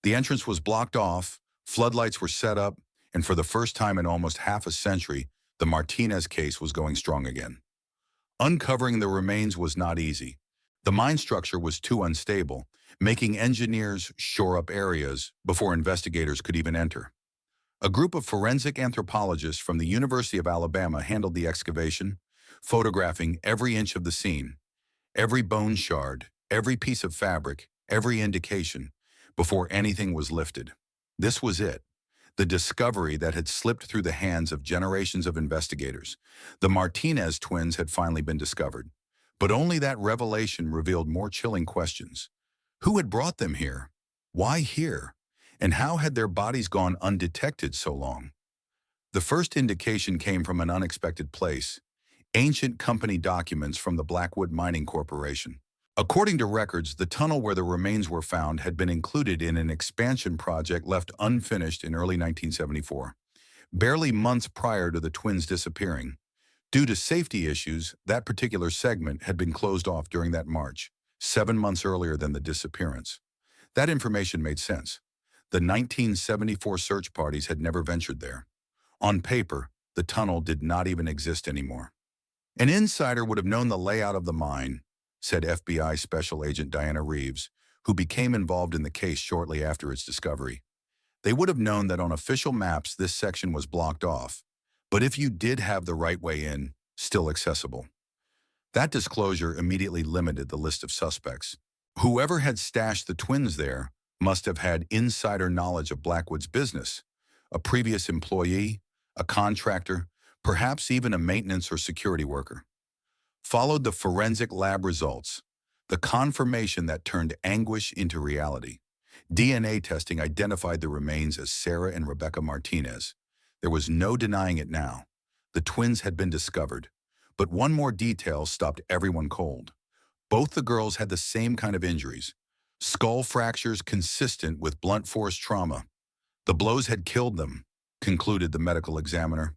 The entrance was blocked off, floodlights were set up, and for the first time in almost half a century, the Martinez case was going strong again. Uncovering the remains was not easy. The mine structure was too unstable, making engineers shore up areas before investigators could even enter. A group of forensic anthropologists from the University of Alabama handled the excavation, photographing every inch of the scene, every bone shard, every piece of fabric, every indication, before anything was lifted. This was it, the discovery that had slipped through the hands of generations of investigators. The Martinez twins had finally been discovered, but only that revelation revealed more chilling questions. Who had brought them here? Why here? And how had their bodies gone undetected so long? The first indication came from an unexpected place: ancient company documents from the Blackwood Mining Corporation. According to records, the tunnel where the remains were found had been included in an expansion project left unfinished in early 1974, barely months prior to the twins disappearing. Due to safety issues, that particular segment had been closed off during that March, 7 months earlier than the disappearance. That information made sense. The 1974 search parties had never ventured there. On paper, the tunnel did not even exist anymore. An insider would have known the layout of the mine, said FBI Special Agent Diana Reeves, who became involved in the case shortly after its discovery. They would have known that on official maps this section was blocked off, but if you did have the right way in, still accessible. That disclosure immediately limited the list of suspects. Whoever had stashed the twins there must have had insider knowledge of Blackwood's business, a previous employee, a contractor, perhaps even a maintenance or security worker. Followed the forensic lab results, the confirmation that turned anguish into reality. DNA testing identified the remains as Sarah and Rebecca Martinez. There was no denying it now. The twins had been discovered, but one more detail stopped everyone cold. Both the girls had the same kind of injuries, skull fractures consistent with blunt force trauma. The blows had killed them, concluded the medical examiner.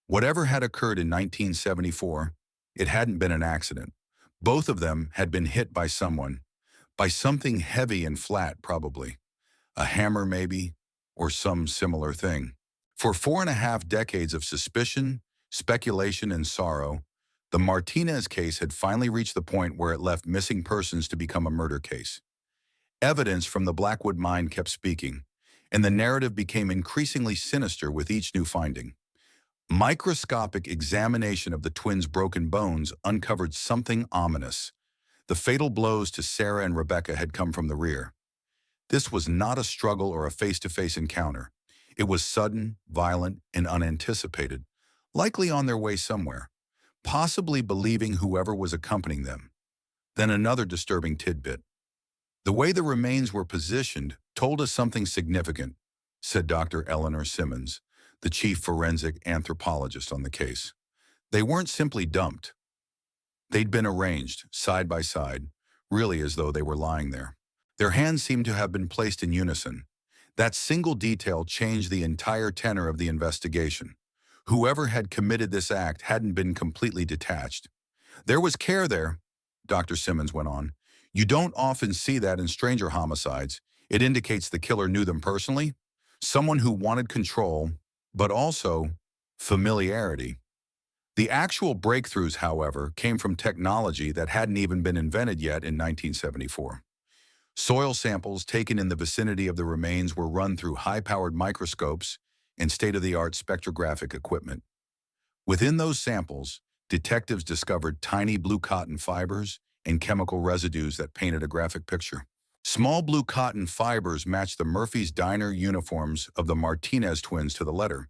Whatever had occurred in 1974, it hadn't been an accident. Both of them had been hit by someone, by something heavy and flat probably. A hammer maybe, or some similar thing. For 4.5 decades of suspicion, speculation, and sorrow, the Martinez case had finally reached the point where it left missing persons to become a murder case. Evidence from the Blackwood mine kept speaking, and the narrative became increasingly sinister with each new finding. Microscopic examination of the twins' broken bones uncovered something ominous. The fatal blows to Sarah and Rebecca had come from the rear. This was not a struggle or a face-to-face encounter. It was sudden, violent, and unanticipated, likely on their way somewhere, possibly believing whoever was accompanying them. Then another disturbing tidbit. The way the remains were positioned told us something significant, said Dr. Eleanor Simmons, the chief forensic anthropologist on the case. They weren't simply dumped. They'd been arranged, side by side, really as though they were lying there. Their hands seemed to have been placed in unison. That single detail changed the entire tenor of the investigation. Whoever had committed this act hadn't been completely detached. There was care there, Dr. Simmons went on. You don't often see that in stranger homicides. It indicates the killer knew them personally, someone who wanted control, but also familiarity. The actual breakthroughs, however, came from technology that hadn't even been invented yet in 1974. Soil samples taken in the vicinity of the remains were run through high-powered microscopes and state-of-the-art spectrographic equipment. Within those samples, detectives discovered tiny blue cotton fibers and chemical residues that painted a graphic picture. Small blue cotton fibers matched the Murphy's Diner uniforms of the Martinez twins to the letter,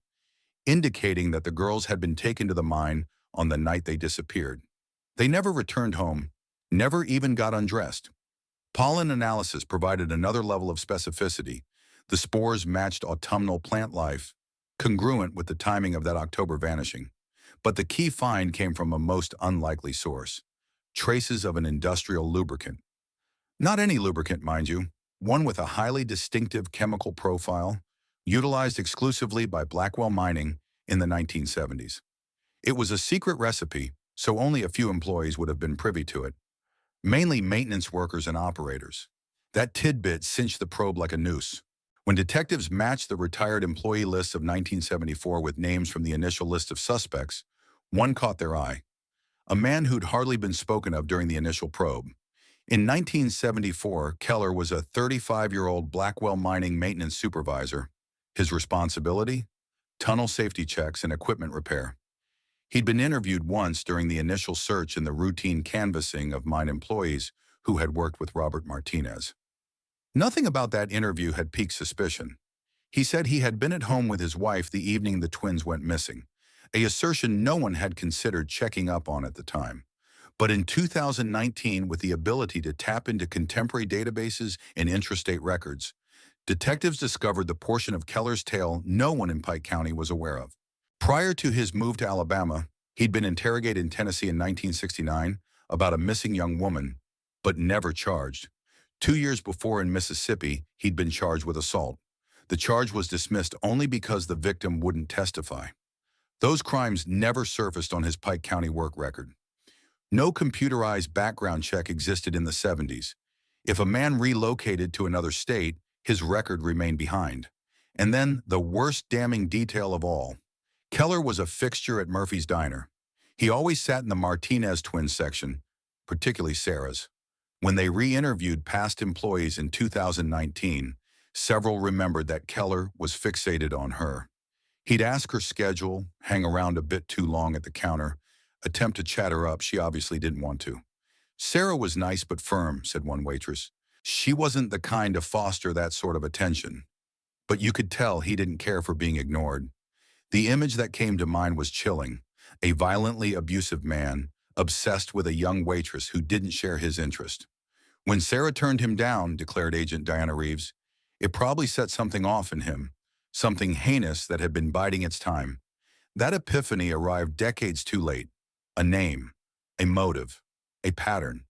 indicating that the girls had been taken to the mine on the night they disappeared. They never returned home, never even got undressed. Pollen analysis provided another level of specificity. The spores matched autumnal plant life, congruent with the timing of that October vanishing. But the key find came from a most unlikely source: traces of an industrial lubricant. Not any lubricant, mind you, one with a highly distinctive chemical profile, utilized exclusively by Blackwell Mining in the 1970s. It was a secret recipe, so only a few employees would have been privy to it, mainly maintenance workers and operators. That tidbit cinched the probe like a noose. When detectives matched the retired employee lists of 1974 with names from the initial list of suspects, one caught their eye: a man who'd hardly been spoken of during the initial probe. In 1974, Keller was a 35-year-old Blackwell Mining maintenance supervisor. His responsibility? Tunnel safety checks and equipment repair. He'd been interviewed once during the initial search and the routine canvassing of mine employees who had worked with Robert Martinez. Nothing about that interview had piqued suspicion. He said he had been at home with his wife the evening the twins went missing, an assertion no one had considered checking up on at the time. But in 2019, with the ability to tap into contemporary databases and intrastate records, detectives discovered the portion of Keller's tale no one in Pike County was aware of. Prior to his move to Alabama, he'd been interrogated in Tennessee in 1969 about a missing young woman, but never charged. 2 years before in Mississippi, he'd been charged with assault. The charge was dismissed only because the victim wouldn't testify. Those crimes never surfaced on his Pike County work record. No computerized background check existed in the 70s. If a man relocated to another state, his record remained behind. And then, the worst damning detail of all: Keller was a fixture at Murphy's Diner. He always sat in the Martinez twins section, particularly Sarah's. When they re-interviewed past employees in 2019, several remembered that Keller was fixated on her. He'd ask her schedule, hang around a bit too long at the counter, attempt to chat her up. She obviously didn't want to. Sarah was nice but firm, said one waitress. She wasn't the kind to foster that sort of attention. But you could tell he didn't care for being ignored. The image that came to mind was chilling: a violently abusive man, obsessed with a young waitress who didn't share his interest. When Sarah turned him down, declared Agent Diana Reeves, it probably set something off in him, something heinous that had been biding its time. That epiphany arrived decades too late. A name, a motive, a pattern.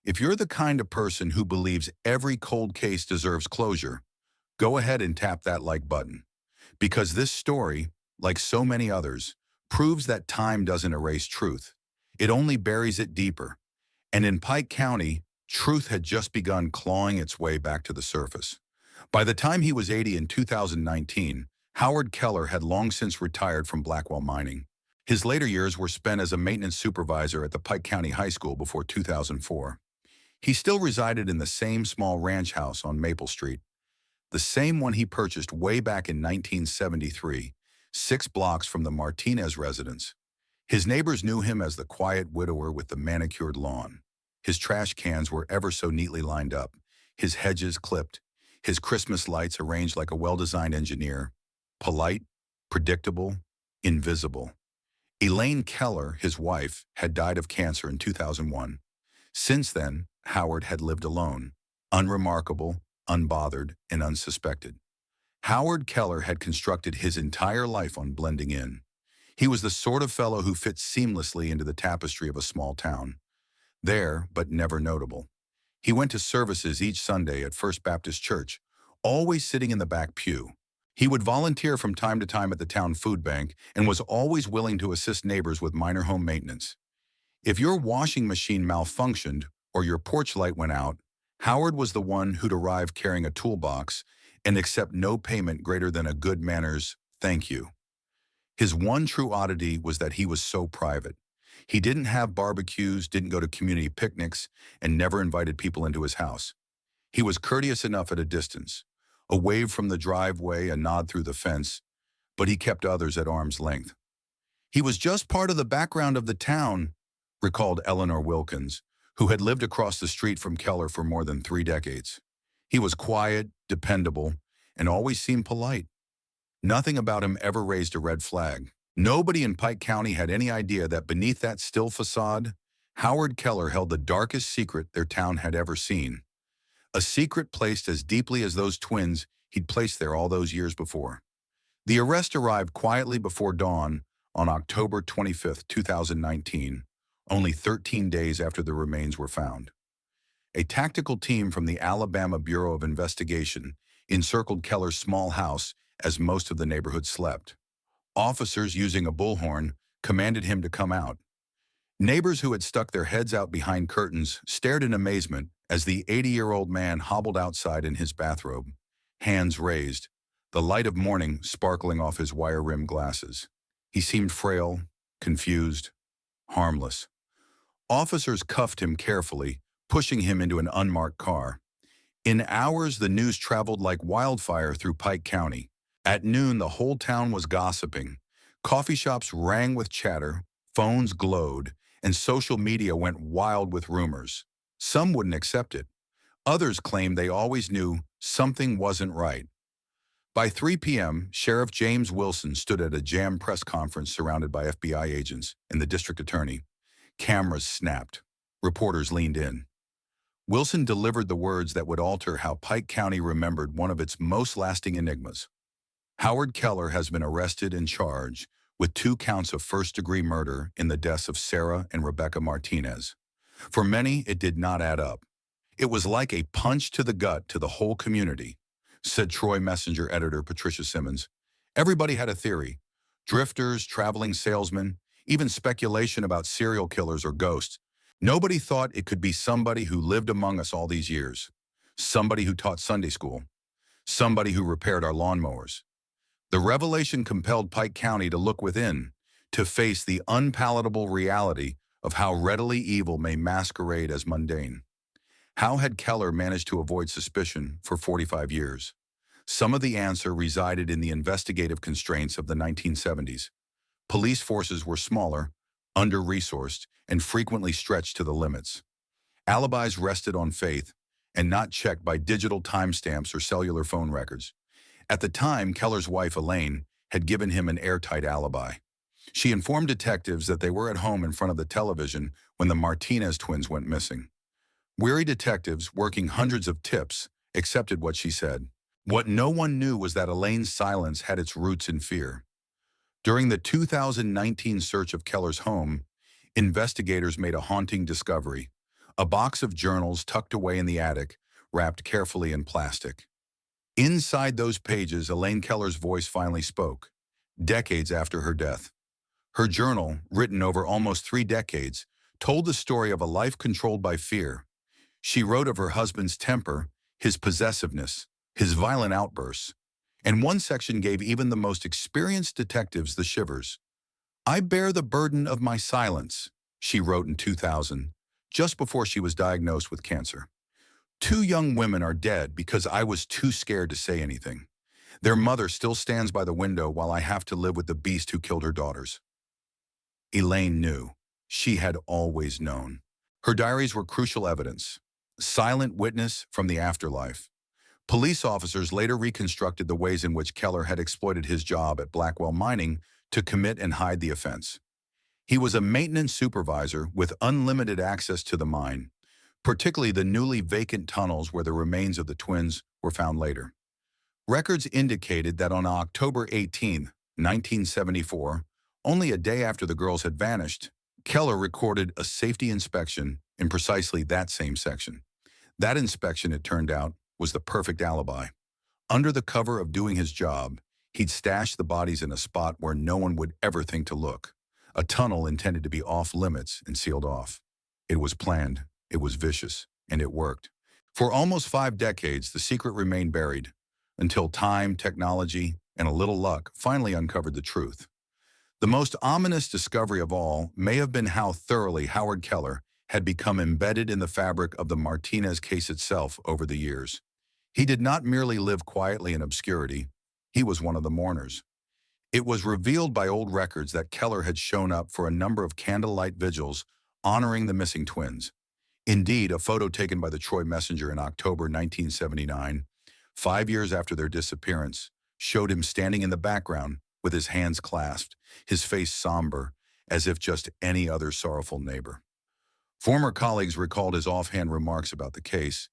If you're the kind of person who believes every cold case deserves closure, go ahead and tap that like button. Because this story, like so many others, proves that time doesn't erase truth. It only buries it deeper. And in Pike County, truth had just begun clawing its way back to the surface. By the time he was 80 in 2019, Howard Keller had long since retired from Blackwell Mining. His later years were spent as a maintenance supervisor at the Pike County High School before 2004. He still resided in the same small ranch house on Maple Street, the same one he purchased way back in 1973, 6 blocks from the Martinez residence. His neighbors knew him as the quiet widower with the manicured lawn. His trash cans were ever so neatly lined up, his hedges clipped, his Christmas lights arranged like a well-designed engineer. Polite, predictable, invisible. Elaine Keller, his wife, had died of cancer in 2001. Since then, Howard had lived alone, unremarkable, unbothered, and unsuspected. Howard Keller had constructed his entire life on blending in. He was the sort of fellow who fits seamlessly into the tapestry of a small town. There, but never notable. He went to services each Sunday at First Baptist Church, always sitting in the back pew. He would volunteer from time to time at the town food bank and was always willing to assist neighbors with minor home maintenance. If your washing machine malfunctioned or your porch light went out, Howard was the one who'd arrive carrying a toolbox and accept no payment greater than a good manners thank you. His one true oddity was that he was so private. He didn't have barbecues, didn't go to community picnics, and never invited people into his house. He was courteous enough at a distance, a wave from the driveway, a nod through the fence, but he kept others at arm's length. He was just part of the background of the town, recalled Eleanor Wilkins, who had lived across the street from Keller for more than 3 decades. He was quiet, dependable, and always seemed polite. Nothing about him ever raised a red flag. Nobody in Pike County had any idea that beneath that still facade, Howard Keller held the darkest secret their town had ever seen. A secret placed as deeply as those twins he'd placed there all those years before. The arrest arrived quietly before dawn on October 25, 2019, only 13 days after the remains were found. A tactical team from the Alabama Bureau of Investigation encircled Keller's small house as most of the neighborhood slept. Officers using a bullhorn commanded him to come out. Neighbors who had stuck their heads out behind curtains stared in amazement as the 80-year-old man hobbled outside in his bathrobe, hands raised, the light of morning sparkling off his wire-rimmed glasses. He seemed frail, confused, harmless. Officers cuffed him carefully, pushing him into an unmarked car. In hours, the news traveled like wildfire through Pike County. At noon, the whole town was gossiping. Coffee shops rang with chatter, phones glowed, and social media went wild with rumors. Some wouldn't accept it. Others claimed they always knew something wasn't right. By 3 p.m., Sheriff James Wilson stood at a jammed press conference surrounded by FBI agents and the district attorney. Cameras snapped. Reporters leaned in. Wilson delivered the words that would alter how Pike County remembered one of its most lasting enigmas. Howard Keller has been arrested and charged with 2 counts of first-degree murder in the deaths of Sarah and Rebecca Martinez. For many, it did not add up. It was like a punch to the gut to the whole community, said Troy Messenger editor Patricia Simmons. Everybody had a theory. Drifters, traveling salesmen, even speculation about serial killers or ghosts. Nobody thought it could be somebody who lived among us all these years. Somebody who taught Sunday school. Somebody who repaired our lawnmowers. The revelation compelled Pike County to look within, to face the unpalatable reality of how readily evil may masquerade as mundane. How had Keller managed to avoid suspicion for 45 years? Some of the answer resided in the investigative constraints of the 1970s. Police forces were smaller, under-resourced, and frequently stretched to the limits. Alibis rested on faith and not checked by digital timestamps or cellular phone records. At the time, Keller's wife, Elaine, had given him an airtight alibi. She informed detectives that they were at home in front of the television when the Martinez twins went missing. Weary detectives, working hundreds of tips, accepted what she said. What no one knew was that Elaine's silence had its roots in fear. During the 2019 search of Keller's home, investigators made a haunting discovery: a box of journals tucked away in the attic, wrapped carefully in plastic. Inside those pages, Elaine Keller's voice finally spoke, decades after her death. Her journal, written over almost 3 decades, told the story of a life controlled by fear. She wrote of her husband's temper, his possessiveness, his violent outbursts, and one section gave even the most experienced detectives the shivers. "I bear the burden of my silence," she wrote in 2000, just before she was diagnosed with cancer. "2 young women are dead because I was too scared to say anything. Their mother still stands by the window while I have to live with the beast who killed her daughters." Elaine knew. She had always known. Her diaries were crucial evidence, silent witness from the afterlife. Police officers later reconstructed the ways in which Keller had exploited his job at Blackwell Mining to commit and hide the offense. He was a maintenance supervisor with unlimited access to the mine, particularly the newly vacant tunnels where the remains of the twins were found later. Records indicated that on October 18, 1974, only a day after the girls had vanished, Keller recorded a safety inspection in precisely that same section. That inspection, it turned out, was the perfect alibi. Under the cover of doing his job, he'd stashed the bodies in a spot where no one would ever think to look, a tunnel intended to be off-limits and sealed off. It was planned, it was vicious, and it worked. For almost 5 decades, the secret remained buried, until time, technology, and a little luck finally uncovered the truth. The most ominous discovery of all may have been how thoroughly Howard Keller had become embedded in the fabric of the Martinez case itself over the years. He did not merely live quietly in obscurity, he was one of the mourners. It was revealed by old records that Keller had shown up for a number of candlelight vigils honoring the missing twins. Indeed, a photo taken by the Troy Messenger in October 1979, 5 years after their disappearance, showed him standing in the background with his hands clasped, his face somber, as if just any other sorrowful neighbor. Former colleagues recalled his offhand remarks about the case,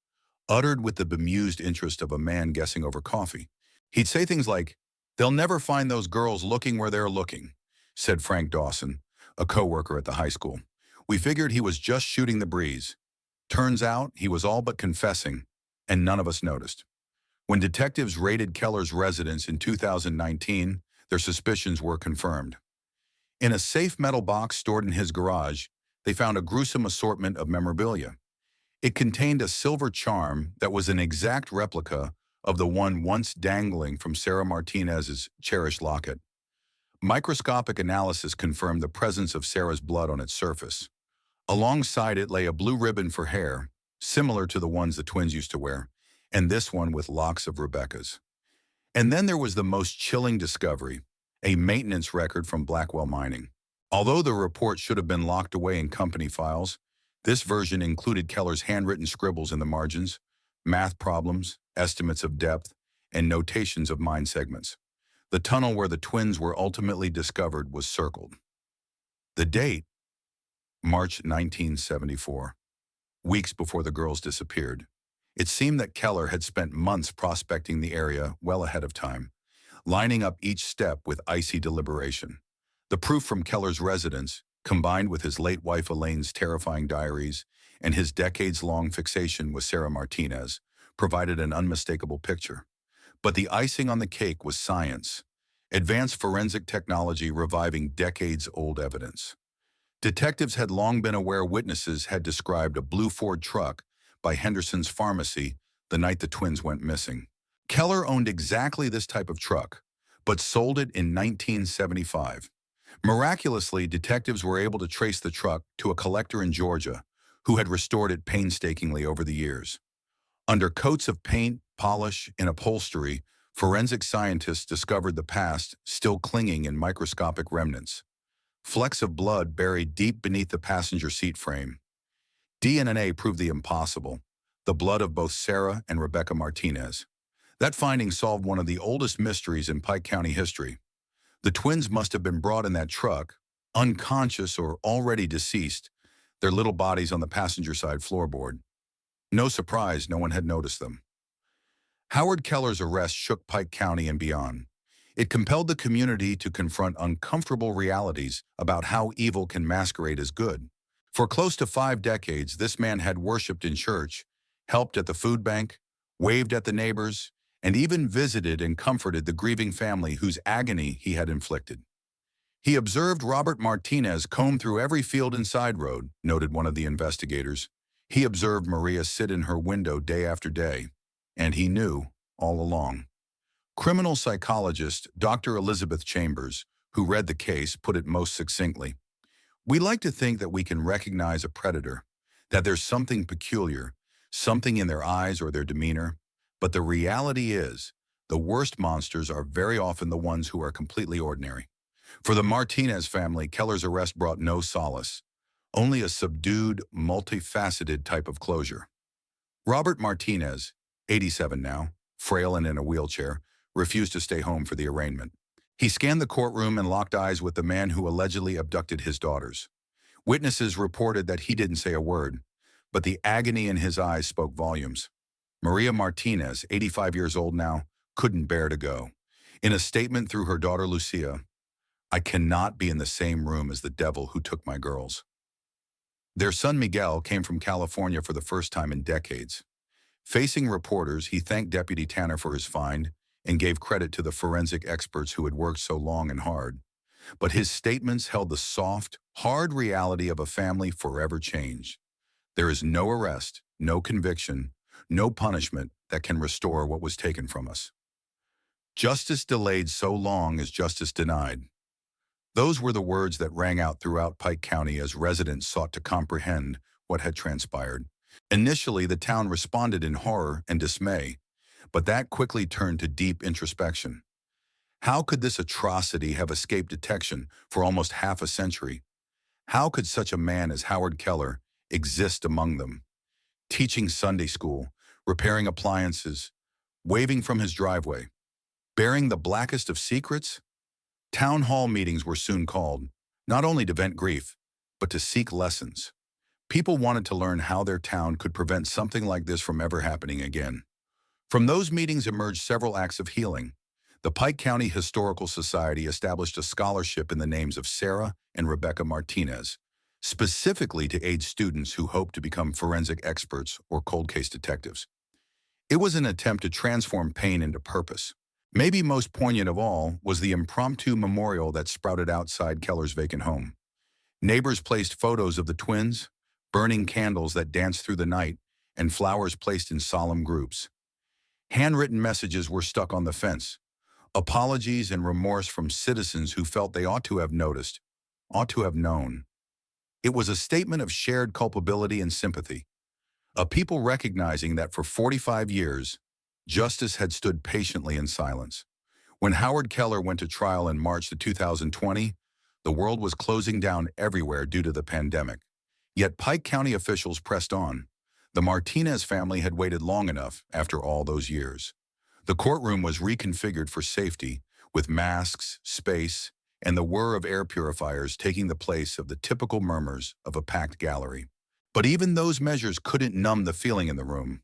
uttered with the bemused interest of a man guessing over coffee. He'd say things like, "They'll never find those girls looking where they're looking," said Frank Dawson, a coworker at the high school. "We figured he was just shooting the breeze. Turns out he was all but confessing, and none of us noticed." When detectives raided Keller's residence in 2019, their suspicions were confirmed. In a safe metal box stored in his garage, they found a gruesome assortment of memorabilia. It contained a silver charm that was an exact replica of the one once dangling from Sarah Martinez's cherished locket. Microscopic analysis confirmed the presence of Sarah's blood on its surface. Alongside it lay a blue ribbon for hair, similar to the ones the twins used to wear, and this one with locks of Rebecca's. And then there was the most chilling discovery, a maintenance record from Blackwell Mining. Although the report should have been locked away in company files, this version included Keller's handwritten scribbles in the margins, math problems, estimates of depth, and notations of mine segments. The tunnel where the twins were ultimately discovered was circled. The date, March 1974, weeks before the girls disappeared. It seemed that Keller had spent months prospecting the area well ahead of time, lining up each step with icy deliberation. The proof from Keller's residence, combined with his late wife Elaine's terrifying diaries and his decades-long fixation with Sarah Martinez, provided an unmistakable picture. But the icing on the cake was science, advanced forensic technology reviving decades-old evidence. Detectives had long been aware witnesses had described a blue Ford truck by Henderson's Pharmacy the night the twins went missing. Keller owned exactly this type of truck, but sold it in 1975. Miraculously, detectives were able to trace the truck to a collector in Georgia who had restored it painstakingly over the years. Under coats of paint, polish, and upholstery, forensic scientists discovered the past still clinging in microscopic remnants. Flecks of blood buried deep beneath the passenger seat frame. DNA proved the impossible, the blood of both Sarah and Rebecca Martinez. That finding solved one of the oldest mysteries in Pike County history. The twins must have been brought in that truck, unconscious or already deceased, their little bodies on the passenger side floorboard. No surprise no one had noticed them. Howard Keller's arrest shook Pike County and beyond. It compelled the community to confront uncomfortable realities about how evil can masquerade as good. For close to 5 decades, this man had worshipped in church, helped at the food bank, waved at the neighbors, and even visited and comforted the grieving family whose agony he had inflicted. He observed Robert Martinez comb through every field and side road, noted one of the investigators. He observed Maria sit in her window day after day, and he knew all along. Criminal psychologist Dr. Elizabeth Chambers, who read the case, put it most succinctly. We like to think that we can recognize a predator, that there's something peculiar, something in their eyes or their demeanor, but the reality is, the worst monsters are very often the ones who are completely ordinary. For the Martinez family, Keller's arrest brought no solace, only a subdued, multifaceted type of closure. Robert Martinez, 87 now, frail and in a wheelchair, refused to stay home for the arraignment. He scanned the courtroom and locked eyes with the man who allegedly abducted his daughters. Witnesses reported that he didn't say a word, but the agony in his eyes spoke volumes. Maria Martinez, 85 years old now, couldn't bear to go. In a statement through her daughter Lucia, "I cannot be in the same room as the devil who took my girls." Their son Miguel came from California for the first time in decades. Facing reporters, he thanked Deputy Tanner for his find and gave credit to the forensic experts who had worked so long and hard. But his statements held the soft, hard reality of a family forever changed. There is no arrest, no conviction, no punishment that can restore what was taken from us. Justice delayed so long as justice denied. Those were the words that rang out throughout Pike County as residents sought to comprehend what had transpired. Initially, the town responded in horror and dismay, but that quickly turned to deep introspection. How could this atrocity have escaped detection for almost half a century? How could such a man as Howard Keller exist among them. Teaching Sunday school, repairing appliances, waving from his driveway, bearing the blackest of secrets. Town hall meetings were soon called, not only to vent grief, but to seek lessons. People wanted to learn how their town could prevent something like this from ever happening again. From those meetings emerged several acts of healing. The Pike County Historical Society established a scholarship in the names of Sarah and Rebecca Martinez, specifically to aid students who hoped to become forensic experts or cold case detectives. It was an attempt to transform pain into purpose. Maybe most poignant of all was the impromptu memorial that sprouted outside Keller's vacant home. Neighbors placed photos of the twins, burning candles that danced through the night, and flowers placed in solemn groups. Handwritten messages were stuck on the fence, apologies and remorse from citizens who felt they ought to have noticed, ought to have known. It was a statement of shared culpability and sympathy, a people recognizing that for 45 years, justice had stood patiently in silence. When Howard Keller went to trial in March of 2020, the world was closing down everywhere due to the pandemic. Yet Pike County officials pressed on. The Martinez family had waited long enough after all those years. The courtroom was reconfigured for safety, with masks, space, and the whir of air purifiers taking the place of the typical murmurs of a packed gallery. But even those measures couldn't numb the feeling in the room.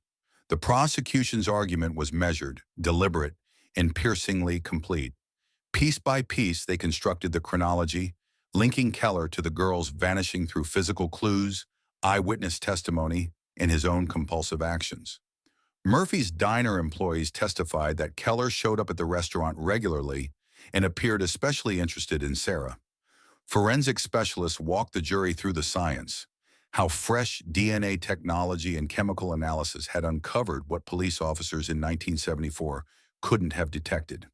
The prosecution's argument was measured, deliberate, and piercingly complete. Piece by piece, they constructed the chronology, linking Keller to the girls vanishing through physical clues, eyewitness testimony, and his own compulsive actions. Murphy's Diner employees testified that Keller showed up at the restaurant regularly and appeared especially interested in Sarah. Forensic specialists walked the jury through the science, how fresh DNA technology and chemical analysis had uncovered what police officers in 1974 couldn't have detected.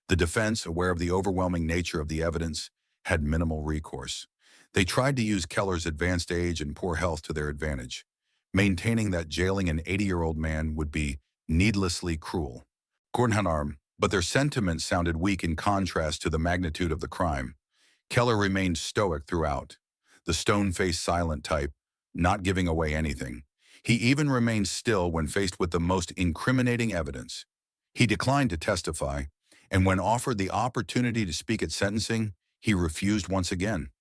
The defense, aware of the overwhelming nature of the evidence, had minimal recourse. They tried to use Keller's advanced age and poor health to their advantage, maintaining that jailing an 80-year-old man would be needlessly cruel. But their sentiments sounded weak in contrast to the magnitude of the crime. Keller remained stoic throughout, the stone-faced silent type, not giving away anything. He even remained still when faced with the most incriminating evidence. He declined to testify, and when offered the opportunity to speak at sentencing, he refused once again.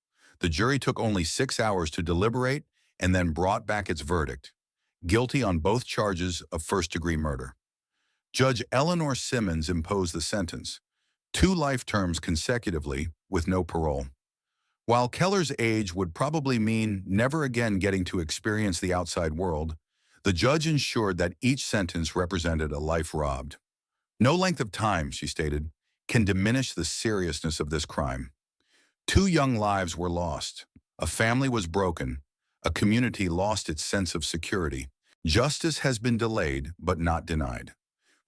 The jury took only 6 hours to deliberate and then brought back its verdict, guilty on both charges of first-degree murder. Judge Eleanor Simmons imposed the sentence, 2 life terms consecutively with no parole. While Keller's age would probably mean never again getting to experience the outside world, the judge ensured that each sentence represented a life robbed. No length of time, she stated, can diminish the seriousness of this crime. 2 young lives were lost. A family was broken. A community lost its sense of security. Justice has been delayed, but not denied.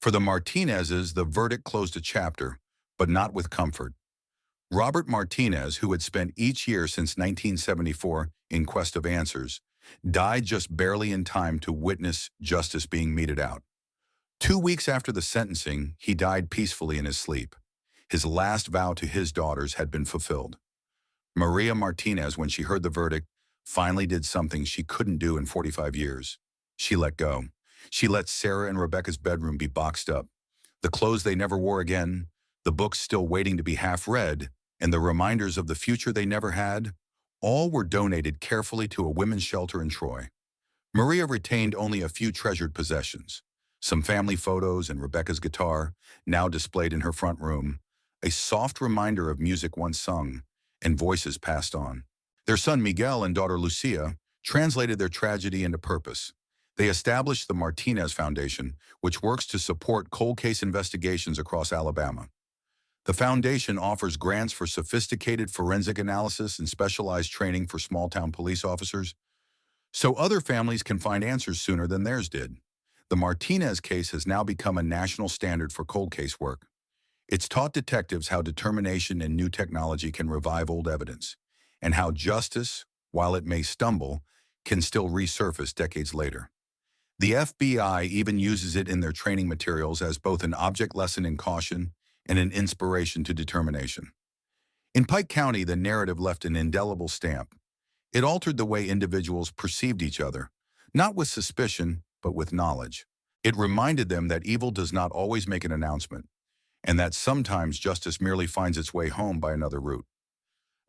For the Martinezes, the verdict closed a chapter, but not with comfort. Robert Martinez, who had spent each year since 1974 in quest of answers, died just barely in time to witness justice being meted out. 2 weeks after the sentencing, he died peacefully in his sleep. His last vow to his daughters had been fulfilled. Maria Martinez, when she heard the verdict, finally did something she couldn't do in 45 years. She let go. She let Sarah and Rebecca's bedroom be boxed up. The clothes they never wore again, the books still waiting to be half read, and the reminders of the future they never had, all were donated carefully to a women's shelter in Troy. Maria retained only a few treasured possessions, some family photos and Rebecca's guitar, now displayed in her front room, a soft reminder of music once sung and voices passed on. Their son Miguel and daughter Lucia translated their tragedy into purpose. They established the Martinez Foundation, which works to support cold case investigations across Alabama. The foundation offers grants for sophisticated forensic analysis and specialized training for small-town police officers, so other families can find answers sooner than theirs did. The Martinez case has now become a national standard for cold case work. It's taught detectives how determination and new technology can revive old evidence, and how justice, while it may stumble, can still resurface decades later. The FBI even uses it in their training materials as both an object lesson in caution and an inspiration to determination. In Pike County, the narrative left an indelible stamp. It altered the way individuals perceived each other, not with suspicion, but with knowledge. It reminded them that evil does not always make an announcement, and that sometimes justice merely finds its way home by another route.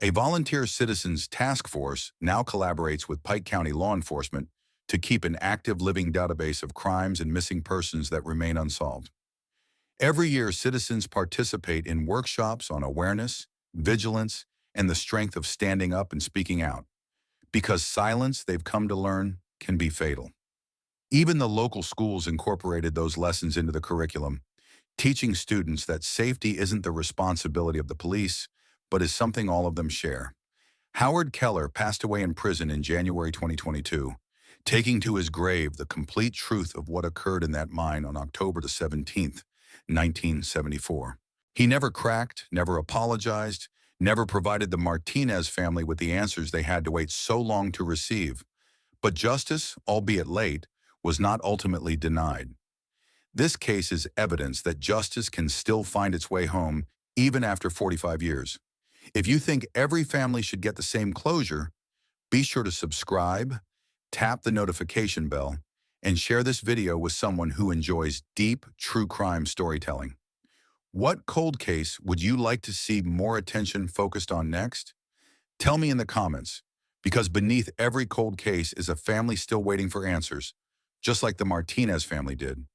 A volunteer citizens task force now collaborates with Pike County law enforcement to keep an active living database of crimes and missing persons that remain unsolved. Every year, citizens participate in workshops on awareness, vigilance, and the strength of standing up and speaking out, because silence, they've come to learn, can be fatal. Even the local schools incorporated those lessons into the curriculum, teaching students that safety isn't the responsibility of the police, but is something all of them share. Howard Keller passed away in prison in January 2022, taking to his grave the complete truth of what occurred in that mine on October the 17th, 1974. He never cracked, never apologized, never provided the Martinez family with the answers they had to wait so long to receive. But justice, albeit late, was not ultimately denied. This case is evidence that justice can still find its way home even after 45 years. If you think every family should get the same closure, be sure to subscribe, tap the notification bell, and share this video with someone who enjoys deep, true crime storytelling. What cold case would you like to see more attention focused on next? Tell me in the comments, because beneath every cold case is a family still waiting for answers, just like the Martinez family did.